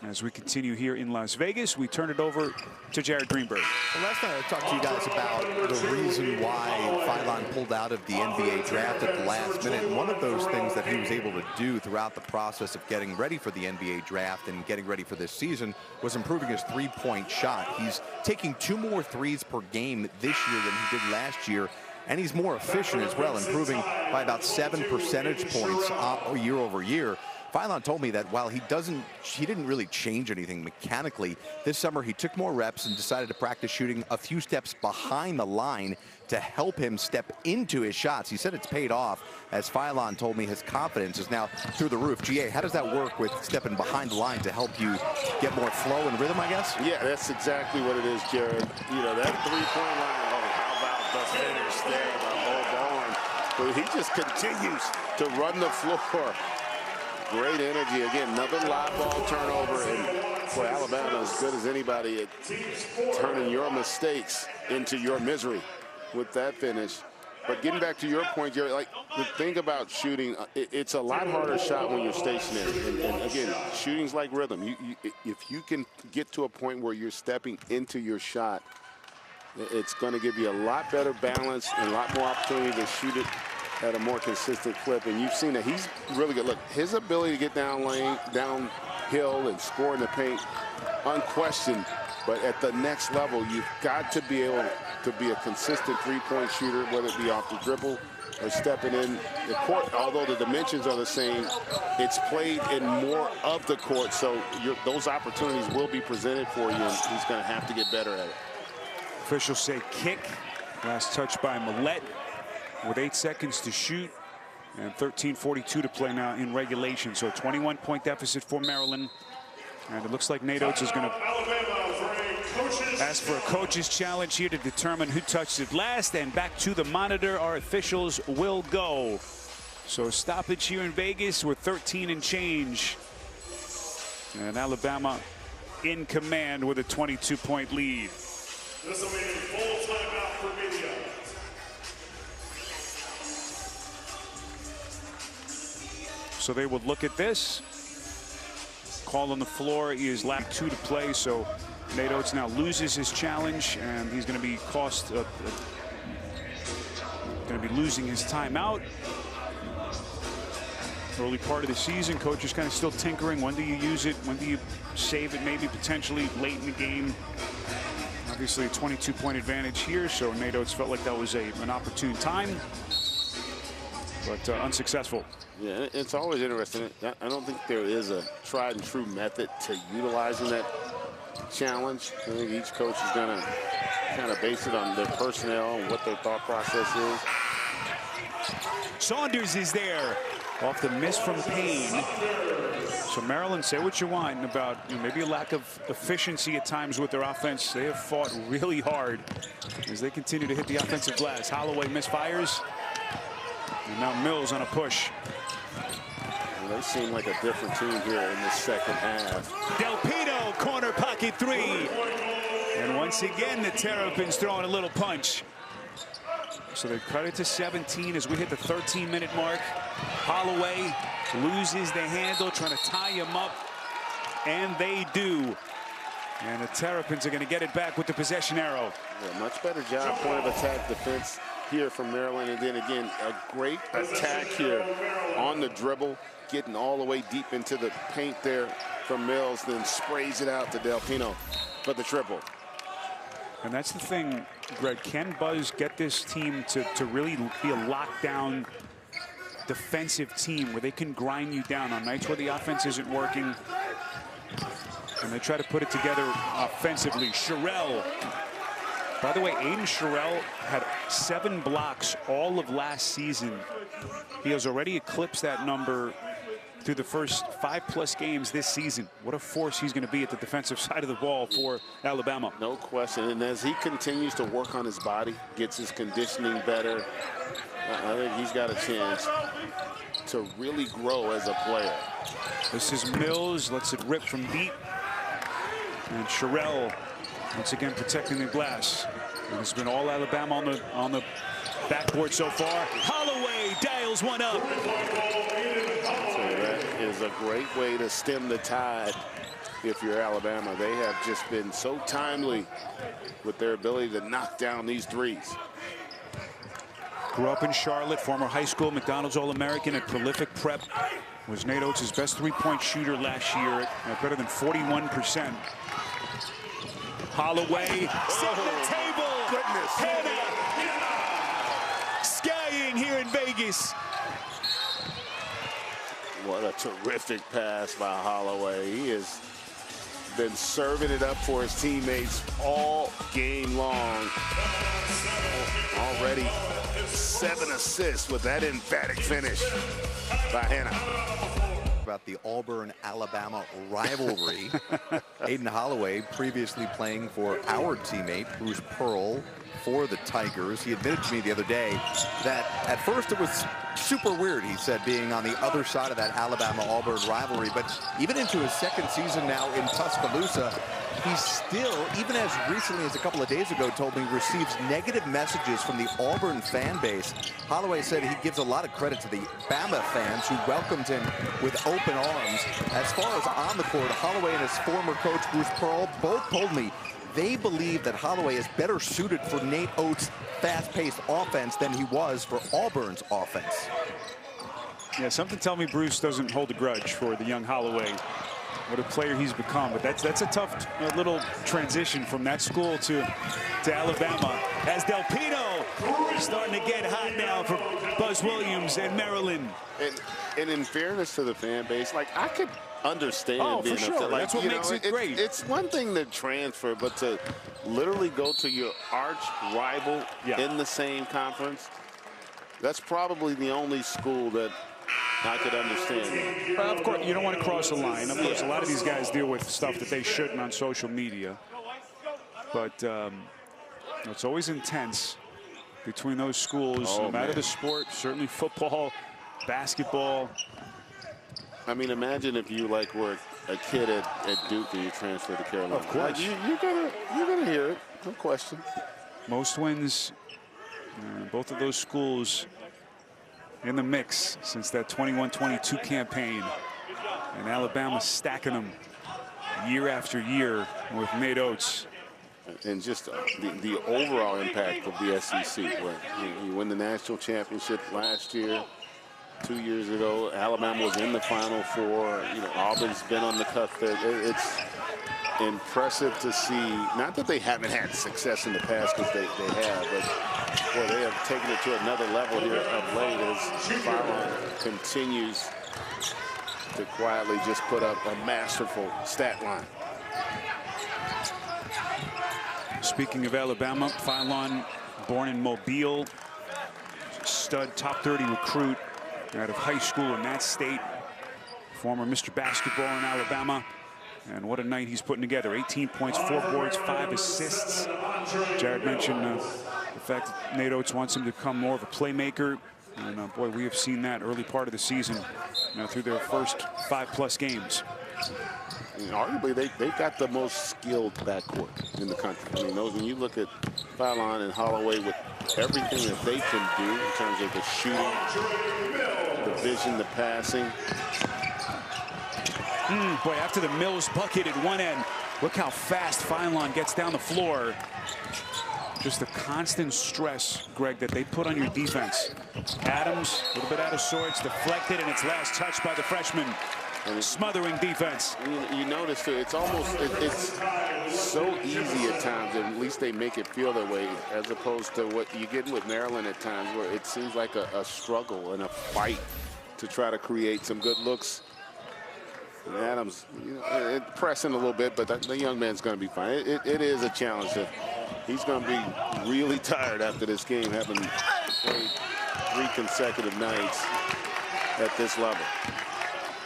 As we continue here in Las Vegas, we turn it over to Jared Greenberg. Well, last night I talked to you guys about the reason why Feinlaw pulled out of the NBA draft at the last minute. And one of those things that he was able to do throughout the process of getting ready for the NBA draft and getting ready for this season was improving his three-point shot. He's taking 2 more threes per game this year than he did last year. And he's more efficient as well, improving by about 7 percentage points year over year. Feinlaw told me that while he didn't really change anything mechanically, this summer he took more reps and decided to practice shooting a few steps behind the line to help him step into his shots. He said it's paid off. As Feinlaw told me, his confidence is now through the roof. GA, how does that work with stepping behind the line to help you get more flow and rhythm, I guess? Yeah, that's exactly what it is, Jared. You know, that three-point line, how about the finish there by Bowen? But he just continues to run the floor. Great energy. Again, another live ball turnover. And boy, Alabama is as good as anybody at turning your mistakes into your misery with that finish. But getting back to your point, Jerry, like the thing about shooting, it's a lot harder shot when you're stationary. And again, shooting's like rhythm. If you can get to a point where you're stepping into your shot, it's going to give you a lot better balance and a lot more opportunity to shoot it at a more consistent clip. And you've seen that he's really good. Look, his ability to get downhill and score in the paint, unquestioned. But at the next level, you've got to be able to be a consistent three-point shooter, whether it be off the dribble or stepping in the court. Although the dimensions are the same, it's played in more of the court, so those opportunities will be presented for you, and he's going to have to get better at it. Officials say kick. Last touch by Millette with 8 seconds to shoot and 13:42 to play now in regulation. So a 21-point deficit for Maryland. And it looks like Nate Oates is going to ask for a coach's challenge here to determine who touched it last. And back to the monitor, our officials will go. So stoppage here in Vegas with 13 and change. And Alabama in command with a 22-point lead. This will be a full timeout for media. So they would look at this. Call on the floor is lap 2 to play. So Nate Oates now loses his challenge, and he's going to be losing his timeout. Early part of the season, coach is kind of still tinkering. When do you use it? When do you save it? Maybe potentially late in the game. Obviously a 22-point advantage here, so Nate Oates felt like that was an opportune time, but unsuccessful. Yeah, it's always interesting. I don't think there is a tried and true method to utilizing that challenge. I think each coach is going to kind of base it on their personnel and what their thought process is. Saunders is there off the miss from Payne. So Maryland, say what you want about maybe a lack of efficiency at times with their offense. They have fought really hard as they continue to hit the offensive glass. Holloway misfires. And now Mills on a push. Well, they seem like a different team here in the second half. Del Pino, corner pocket 3. And once again, the Terrapins throwing a little punch. So they cut it to 17 as we hit the 13-minute mark. Holloway loses the handle, trying to tie him up. And they do. And the Terrapins are going to get it back with the possession arrow. Yeah, much better job, point of attack defense here from Maryland. And then again, a great attack here on the dribble, getting all the way deep into the paint there from Mills, then sprays it out to Del Pino for the triple. And that's the thing, Greg. Can Buzz get this team to really be a lockdown defensive team where they can grind you down on nights where the offense isn't working? And they try to put it together offensively. Sherrill By the way, Aiden Sherrill had 7 blocks all of last season. He has already eclipsed that number through the first 5+ games this season. What a force he's going to be at the defensive side of the ball for Alabama. No question. And as he continues to work on his body, gets his conditioning better, I think he's got a chance to really grow as a player. This is Mills, lets it rip from deep. And Sherrill once again protecting the glass. And it's been all Alabama on the backboard so far. Holloway dials one up. So that is a great way to stem the tide if you're Alabama. They have just been so timely with their ability to knock down these threes. Grew up in Charlotte, former high school McDonald's All-American at prolific prep. Was Nate Oates' best 3-point shooter last year at better than 41%. Holloway, set the table. Goodness. Hannah, skying here in Vegas. What a terrific pass by Holloway. He has been serving it up for his teammates all game long. Already 7 assists with that emphatic finish by Hannah. About the Auburn-Alabama rivalry. Aiden Holloway previously playing for our teammate, Bruce Pearl, for the Tigers. He admitted to me the other day that at first it was super weird, he said, being on the other side of that Alabama-Auburn rivalry. But even into his second season now in Tuscaloosa, he still, even as recently as a couple of days ago, told me receives negative messages from the Auburn fan base. Holloway said he gives a lot of credit to the Bama fans who welcomed him with open arms. As far as on the court, Holloway and his former coach, Bruce Pearl, both told me they believe that Holloway is better suited for Nate Oates' fast-paced offense than he was for Auburn's offense. Yeah, something tell me Bruce doesn't hold a grudge for the young Holloway. What a player he's become. But that's a tough little transition from that school to Alabama. As Del Pino starting to get hot now for Buzz Williams and Maryland. And in fairness to the fan base, like, I could understand being sure. upset. Like, that's what makes it great. It's one thing to transfer, but to literally go to your arch rival in the same conference, that's probably the only school that I could understand. Of course, you don't want to cross a line. Of course, a lot of these guys deal with stuff that they shouldn't on social media. But it's always intense between those schools, no matter the sport, certainly football, basketball. I mean, imagine if you were a kid at Duke and you transferred to Carolina. Of course. You're gonna hear it, no question. Most wins, both of those schools in the mix since that 21-22 campaign. And Alabama stacking them year after year with Nate Oates. And just the overall impact of the SEC. Where you win the national championship last year. 2 years ago, Alabama was in the Final Four. Auburn's been on the cusp there. It's impressive to see. Not that they haven't had success in the past, because they have, but boy, they have taken it to another level here of late as Fallon continues to quietly just put up a masterful stat line. Speaking of Alabama, Fallon, born in Mobile, stud top 30 recruit out of high school in that state, former Mr. Basketball in Alabama. And what a night he's putting together. 18 points, 4 boards, 5 assists. Jared mentioned the fact that Nate Oates wants him to become more of a playmaker. And boy, we have seen that early part of the season through their first 5+ games. And arguably, they've got the most skilled backcourt in the country. I mean, when you look at Fallon and Holloway with everything that they can do in terms of the shooting, the vision, the passing. Boy, after the Mills bucket at one end, look how fast Fallon gets down the floor. Just the constant stress, Greg, that they put on your defense. Adams, a little bit out of sorts, deflected, and it's last touched by the freshman. Smothering defense. You notice too, it's so easy at times, and at least they make it feel that way, as opposed to what you get with Maryland at times, where it seems like a struggle and a fight to try to create some good looks. And Adams, pressing a little bit, but the young man's going to be fine. It is a challenge to he's going to be really tired after this game, having played 3 consecutive nights at this level.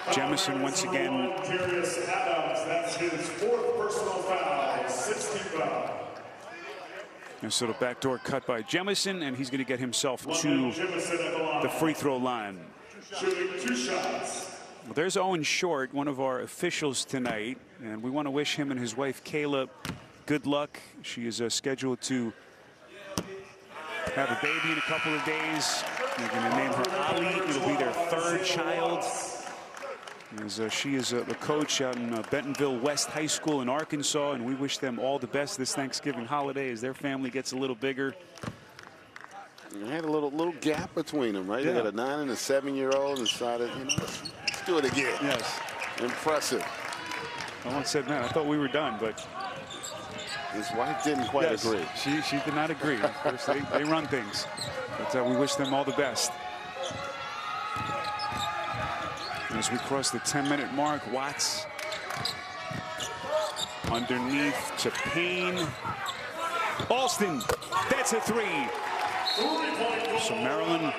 Jemison once again. That's his 4th personal foul, 60 foul. And so the backdoor cut by Jemison, and he's going to get himself to the free throw line. Shooting 2 shots. Well, there's Owen Short, one of our officials tonight, and we want to wish him and his wife Kayla good luck. She is scheduled to have a baby in a couple of days. They're going to name her Ali. It'll be their 3rd child. As she is the coach out in Bentonville West High School in Arkansas, and we wish them all the best this Thanksgiving holiday as their family gets a little bigger. They had a little gap between them, right? Yeah. They got a 9 and a 7-year-old and decided, let's do it again. Yes. Impressive. I once said, man, I thought we were done, but his wife didn't quite agree. She did not agree. Of course, they run things, but we wish them all the best. As we cross the 10-minute mark, Watts underneath to Payne. Alston, that's a 3. So Maryland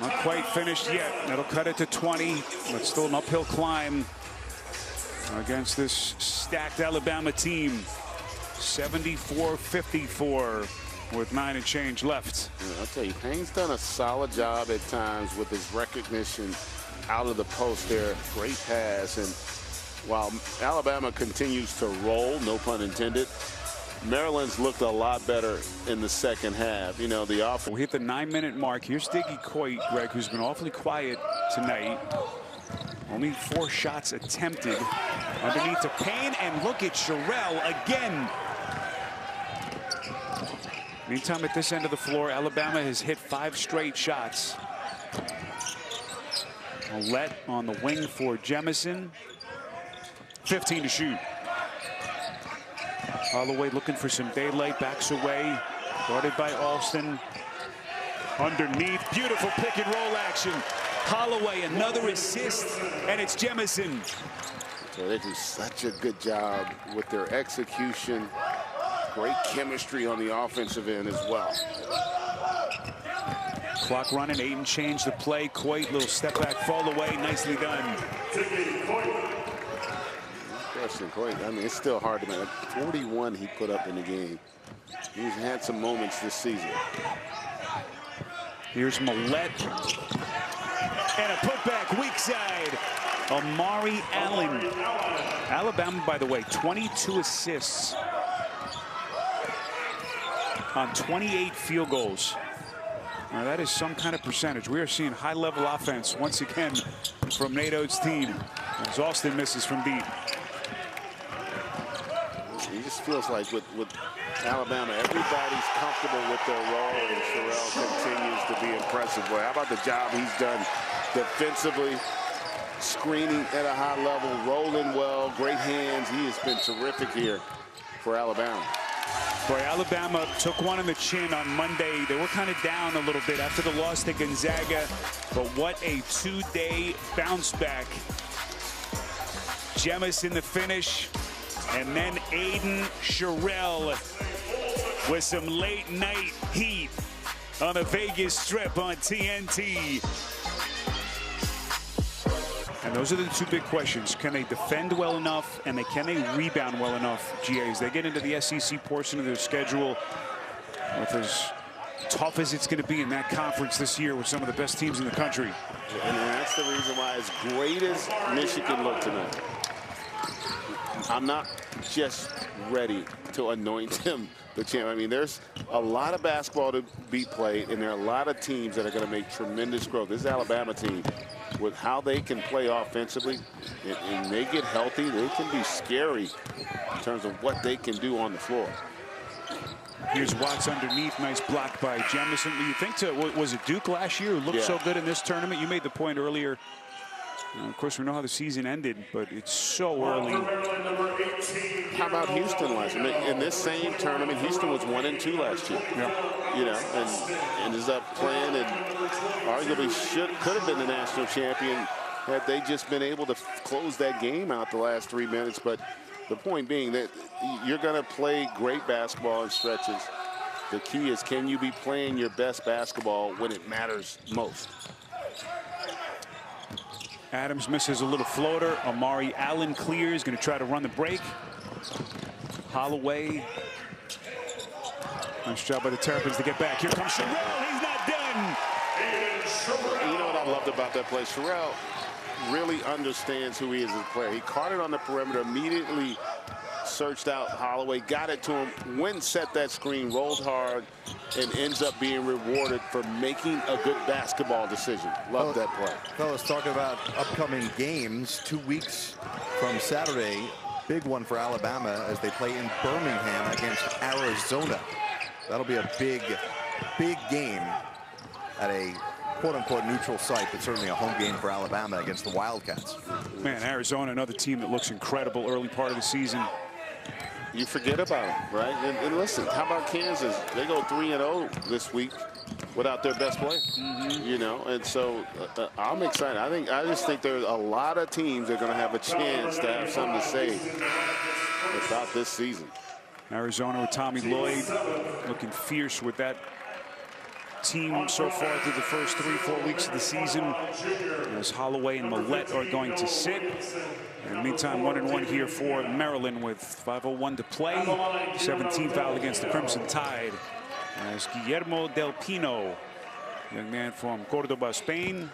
not quite finished yet. That'll cut it to 20, but still an uphill climb against this stacked Alabama team. 74-54 with 9 and change left. Yeah, I'll tell you, Payne's done a solid job at times with his recognition out of the post there. Great pass. And while Alabama continues to roll, no pun intended, Maryland's looked a lot better in the second half. You know, the offense. We hit the 9-minute mark. Here's Diggy Coit, Greg, who's been awfully quiet tonight. Only 4 shots attempted. Underneath to Payne, and look at Sherrill again. Meantime, at this end of the floor, Alabama has hit 5 straight shots. Ouellette on the wing for Jemison. 15 to shoot. Holloway looking for some daylight, backs away. Guarded by Alston. Underneath, beautiful pick and roll action. Holloway, another assist, and it's Jemison. So they do such a good job with their execution. Great chemistry on the offensive end as well. Clock running, 8 and change to play. Coit, little step back, fall away, nicely done. Question, Coit. I mean, it's still hard to make. 41 he put up in the game. He's had some moments this season. Here's Ouellette. And a putback, weak side. Amari Allen. Alabama, by the way, 22 assists on 28 field goals. Now that is some kind of percentage. We are seeing high-level offense once again from Nate Oates' team. As Alston misses from deep. It just feels like with Alabama, everybody's comfortable with their role, and Sherrill continues to be impressive. Boy, how about the job he's done defensively, screening at a high level, rolling well, great hands. He has been terrific here for Alabama. Boy, Alabama took one in the chin on Monday. They were kind of down a little bit after the loss to Gonzaga, but what a 2-day bounce back. Jemison the finish, and then Aiden Sherrill with some late night heat on the Vegas Strip on TNT. And those are the 2 big questions. Can they defend well enough, and can they rebound well enough, GA, as they get into the SEC portion of their schedule with as tough as it's going to be in that conference this year with some of the best teams in the country. And that's the reason why, as great as Michigan looked tonight, I'm not just ready to anoint him the champ. I mean, there's a lot of basketball to be played, and there are a lot of teams that are going to make tremendous growth. This Alabama team, with how they can play offensively, and they get healthy, they can be scary in terms of what they can do on the floor. Here's Watts underneath. Nice block by Jemison. You think was it Duke last year who looked so good in this tournament? You made the point earlier. Of course, we know how the season ended, but it's so early. How about Houston last year? In this same tournament, Houston was 1-2 last year. Yeah. You know, and ended up playing and arguably could have been the national champion had they just been able to close that game out the last 3 minutes. But The point being that you're going to play great basketball in stretches. The key is, can you be playing your best basketball when it matters most? Adams misses a little floater. Amari Allen clears, going to try to run the break. Holloway. Nice job by the Terrapins to get back. Here comes Sherrill. He's not done. You know what I loved about that play? Sherrill really understands who he is as a player. He caught it on the perimeter, immediately searched out Holloway, got it to him, went and set that screen, rolled hard, and ends up being rewarded for making a good basketball decision. Love that play. Fellas, talking about upcoming games, 2 weeks from Saturday, big one for Alabama as they play in Birmingham against Arizona. That'll be a big game at a quote-unquote neutral site, but certainly a home game for Alabama against the Wildcats. Man, Arizona, another team that looks incredible early part of the season. You forget about them, right? And listen, how about Kansas? They go 3-0 this week without their best player. You know, and so I'm excited. I just think there's a lot of teams that are going to have a chance to have something to say about this season. Arizona with Tommy Lloyd looking fierce with that team so far through the first 3-4 weeks of the season, as Holloway and Millette are going to sit. In the meantime, 1-1 here for Maryland with 5:01 to play. 17th foul against the Crimson Tide as Guillermo Del Pino, young man from Cordoba, Spain,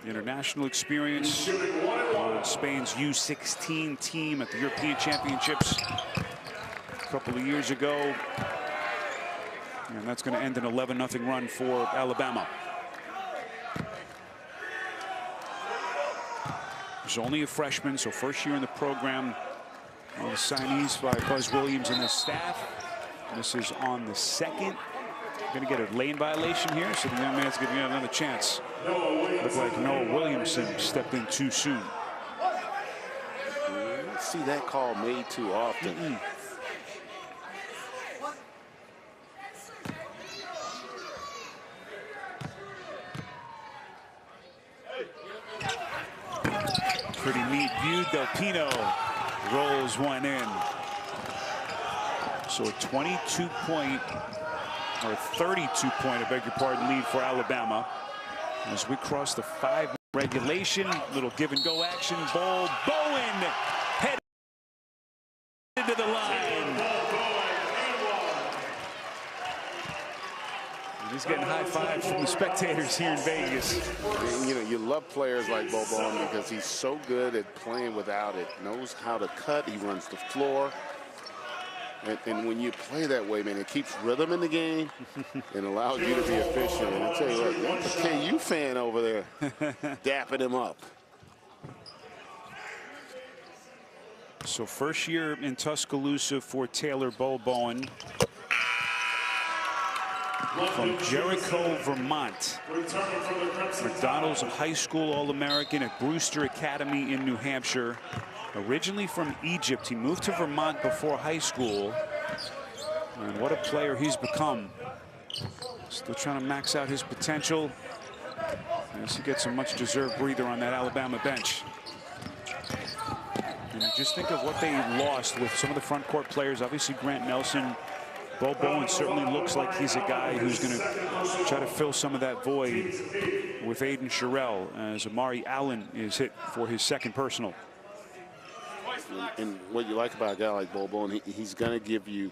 international experience on Spain's U16 team at the European Championships a couple of years ago. And that's going to end an 11-0 run for Alabama. He's only a freshman, so first year in the program. All the signees by Buzz Williams and his staff. This is on the second. Going to get a lane violation here, so the young man's going to get another chance. Looked like Noah Williamson stepped in too soon. You don't see that call made too often. Pretty neat view. Del Pino rolls one in. So a 22-point or 32-point, I beg your pardon, lead for Alabama as we cross the 5 regulation. Little give and go action. Ball Bowen headed into the line. He's getting high fives from the spectators here in Vegas. You know, you love players like Bo Bowen because he's so good at playing without it. Knows how to cut. He runs the floor. And when you play that way, man, it keeps rhythm in the game and allows you to be efficient. And I tell you what, that's a KU fan over there dapping him up. So first year in Tuscaloosa for Taylor Bo Bowen. From Jericho, Vermont. McDonald's High School All-American at Brewster Academy in New Hampshire. Originally from Egypt, he moved to Vermont before high school. And what a player he's become. Still trying to max out his potential. As he gets a much-deserved breather on that Alabama bench. And just think of what they lost with some of the front court players. Obviously, Grant Nelson. Bo Bowen certainly looks like he's a guy who's going to try to fill some of that void with Aiden Sherrill, as Amari Allen is hit for his second personal. And what you like about a guy like Bo Bowen, he's going to give you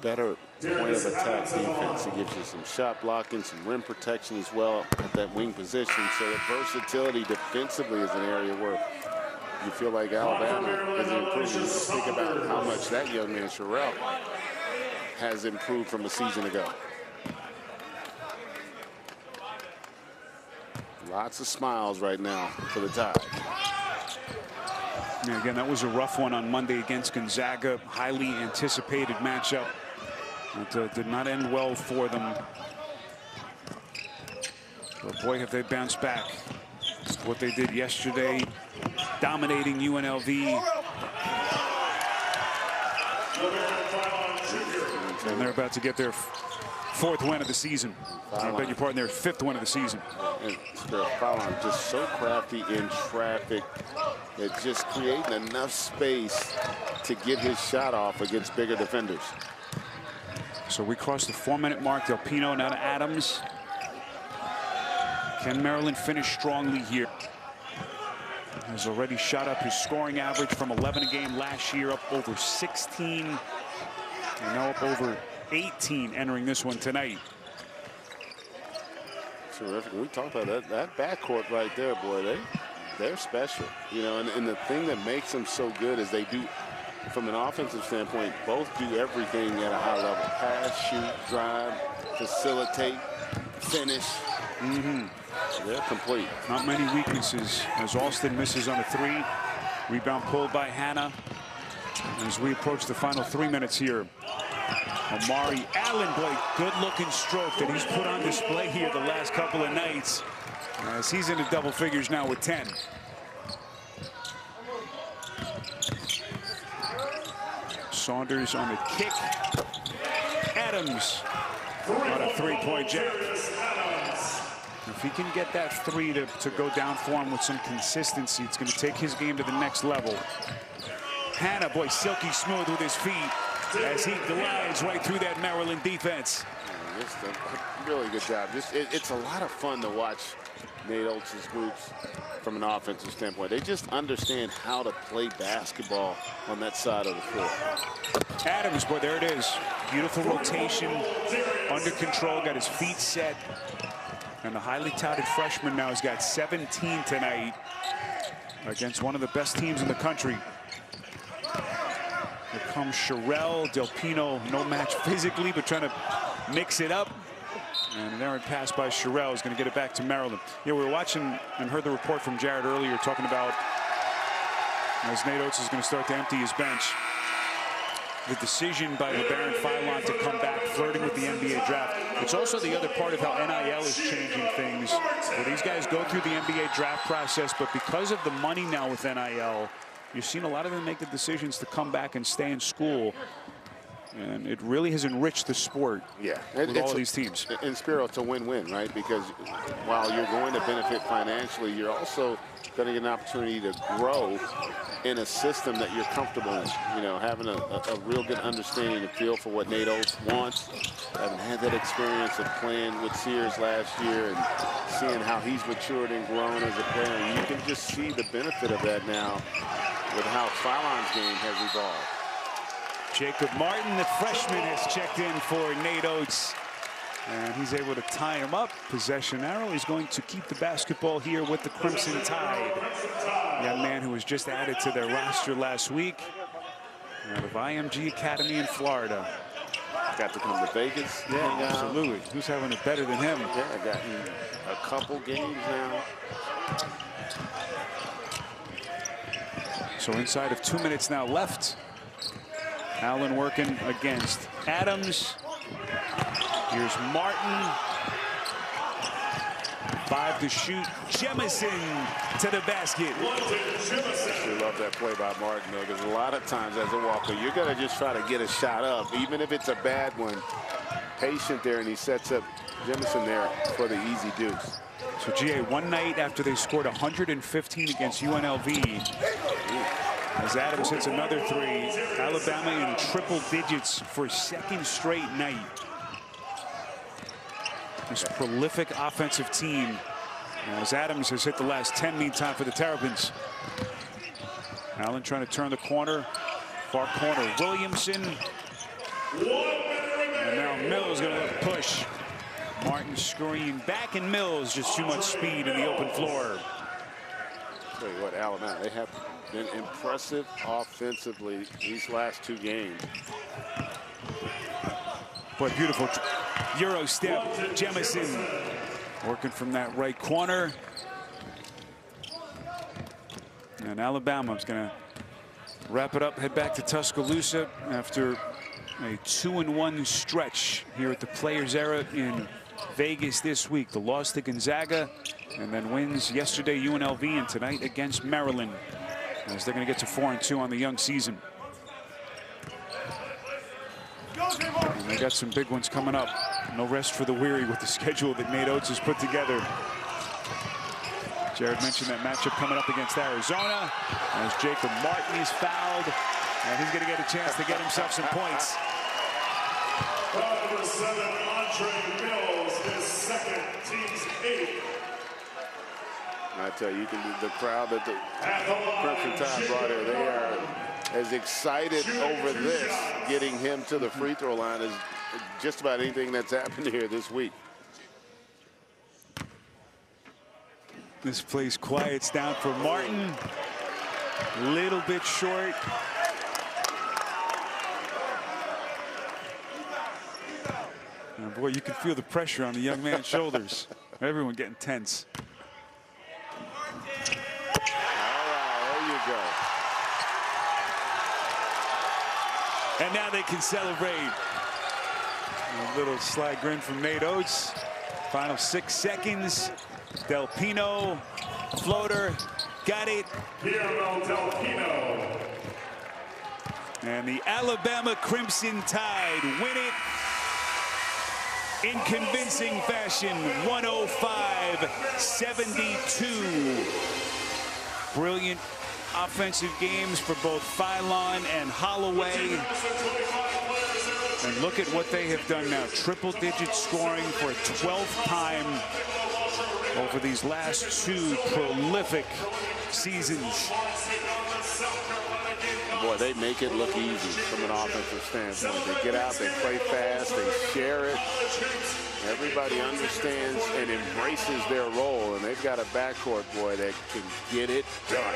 better point of attack defense. He gives you some shot blocking, some rim protection as well at that wing position. So the versatility defensively is an area where you feel like Alabama is improving. Think about how much that young man Sherrill has improved from a season ago. Lots of smiles right now for the Tide. Yeah, again, that was a rough one on Monday against Gonzaga. Highly anticipated matchup. It did not end well for them. But boy, have they bounced back. What they did yesterday, dominating UNLV. And they're about to get their 4th win of the season. I beg your pardon, their 5th win of the season. And Fallon just so crafty in traffic. It's just creating enough space to get his shot off against bigger defenders. So we crossed the 4-minute mark. Del Pino now to Adams. Can Maryland finish strongly here? Has already shot up his scoring average from 11 a game last year, up over 16, and now up over 18 entering this one tonight. Terrific. We talked about that backcourt right there, boy. They're special, you know. And the thing that makes them so good is they do, from an offensive standpoint, both do everything at a high level: pass, shoot, drive, facilitate, finish. They're complete. Not many weaknesses as Alston misses on a 3. Rebound pulled by Hannah. As we approach the final 3 minutes here. Amari Allen, boy, good-looking stroke that he's put on display here the last couple of nights. As he's into double figures now with 10. Saunders on the kick. Adams on a 3-point jab. If he can get that 3 to go down for him with some consistency, it's going to take his game to the next level. Hannah, boy, silky smooth with his feet as he glides right through that Maryland defense. Just a really good job. It's a lot of fun to watch Nate Oates' groups from an offensive standpoint. They just understand how to play basketball on that side of the floor. Adams, boy, there it is. Beautiful rotation, under control, got his feet set. And the highly touted freshman now has got 17 tonight against one of the best teams in the country. Here comes Sherrell. Del Pino, no match physically, but trying to mix it up. And an errant pass by Sherrell is going to get it back to Maryland. Yeah, we were watching and heard the report from Jared earlier talking about as Nate Oates is going to start to empty his bench. The decision by LeBaron Philon to come back flirting with the NBA draft. It's also the other part of how NIL is changing things, where these guys go through the NBA draft process, but because of the money now with NIL, you've seen a lot of them make the decisions to come back and stay in school. And it really has enriched the sport. Yeah, with all of these teams. In Spiro, it's a win-win, right? Because while you're going to benefit financially, you're also going to get an opportunity to grow in a system that you're comfortable in. You know, having a real good understanding and feel for what Nate Oates wants. Having had that experience of playing with Sears last year and seeing how he's matured and grown as a player. And you can just see the benefit of that now with how Philon's game has evolved. Jacob Martin, the freshman, has checked in for Nate Oates. And he's able to tie him up. Possession arrow. He's going to keep the basketball here with the Crimson Tide. Young man who was just added to their roster last week out of IMG Academy in Florida. Got to come to Vegas. Yeah, absolutely. Who's having it better than him? Yeah, I got a couple games now. So inside of 2 minutes now left. Allen working against Adams. Here's Martin. 5 to shoot. Jemison to the basket. I love that play by Martin, though, because a lot of times as a walker, you're going to just try to get a shot up, even if it's a bad one. Patient there, and he sets up Jemison there for the easy deuce. So, GA, one night after they scored 115 against UNLV, as Adams hits another 3, Alabama in triple digits for a second straight night. This prolific offensive team, as Adams has hit the last 10 meantime for the Terrapins. Allen trying to turn the corner. Far corner, Williamson. And now Mills going to let the push. Martin screen back, and Mills just too much speed in the open floor. Tell you what, Alabama, they have been impressive offensively these last 2 games. Boy, beautiful Euro step. Jemison working from that right corner. And Alabama's going to wrap it up, head back to Tuscaloosa after a 2-1 stretch here at the Players Era in Vegas this week. The loss to Gonzaga, and then wins yesterday UNLV, and tonight against Maryland, as they're going to get to 4-2 on the young season. And they got some big ones coming up. No rest for the weary with the schedule that Nate Oates has put together. Jared mentioned that matchup coming up against Arizona as Jacob Martin is fouled, and he's going to get a chance to get himself some points. Number 7, Andre Mills, his second, team's 8th. I tell you, the crowd that the Crimson Tide brought here, they are as excited over this, getting him to the free throw line, as just about anything that's happened here this week. This place quiets down for Martin. A little bit short. And boy, you can feel the pressure on the young man's shoulders. Everyone getting tense. And now they can celebrate. A little sly grin from Nate Oates. Final 6 seconds. Del Pino, floater, got it. Del Pino. And the Alabama Crimson Tide win it in convincing fashion, 105-72. Brilliant offensive games for both Philon and Holloway. And look at what they have done now. Triple-digit scoring for a 12th time over these last 2 prolific seasons. Boy, they make it look easy from an offensive standpoint. They get out, they play fast, they share it. Everybody understands and embraces their role, and they've got a backcourt, boy, that can get it done.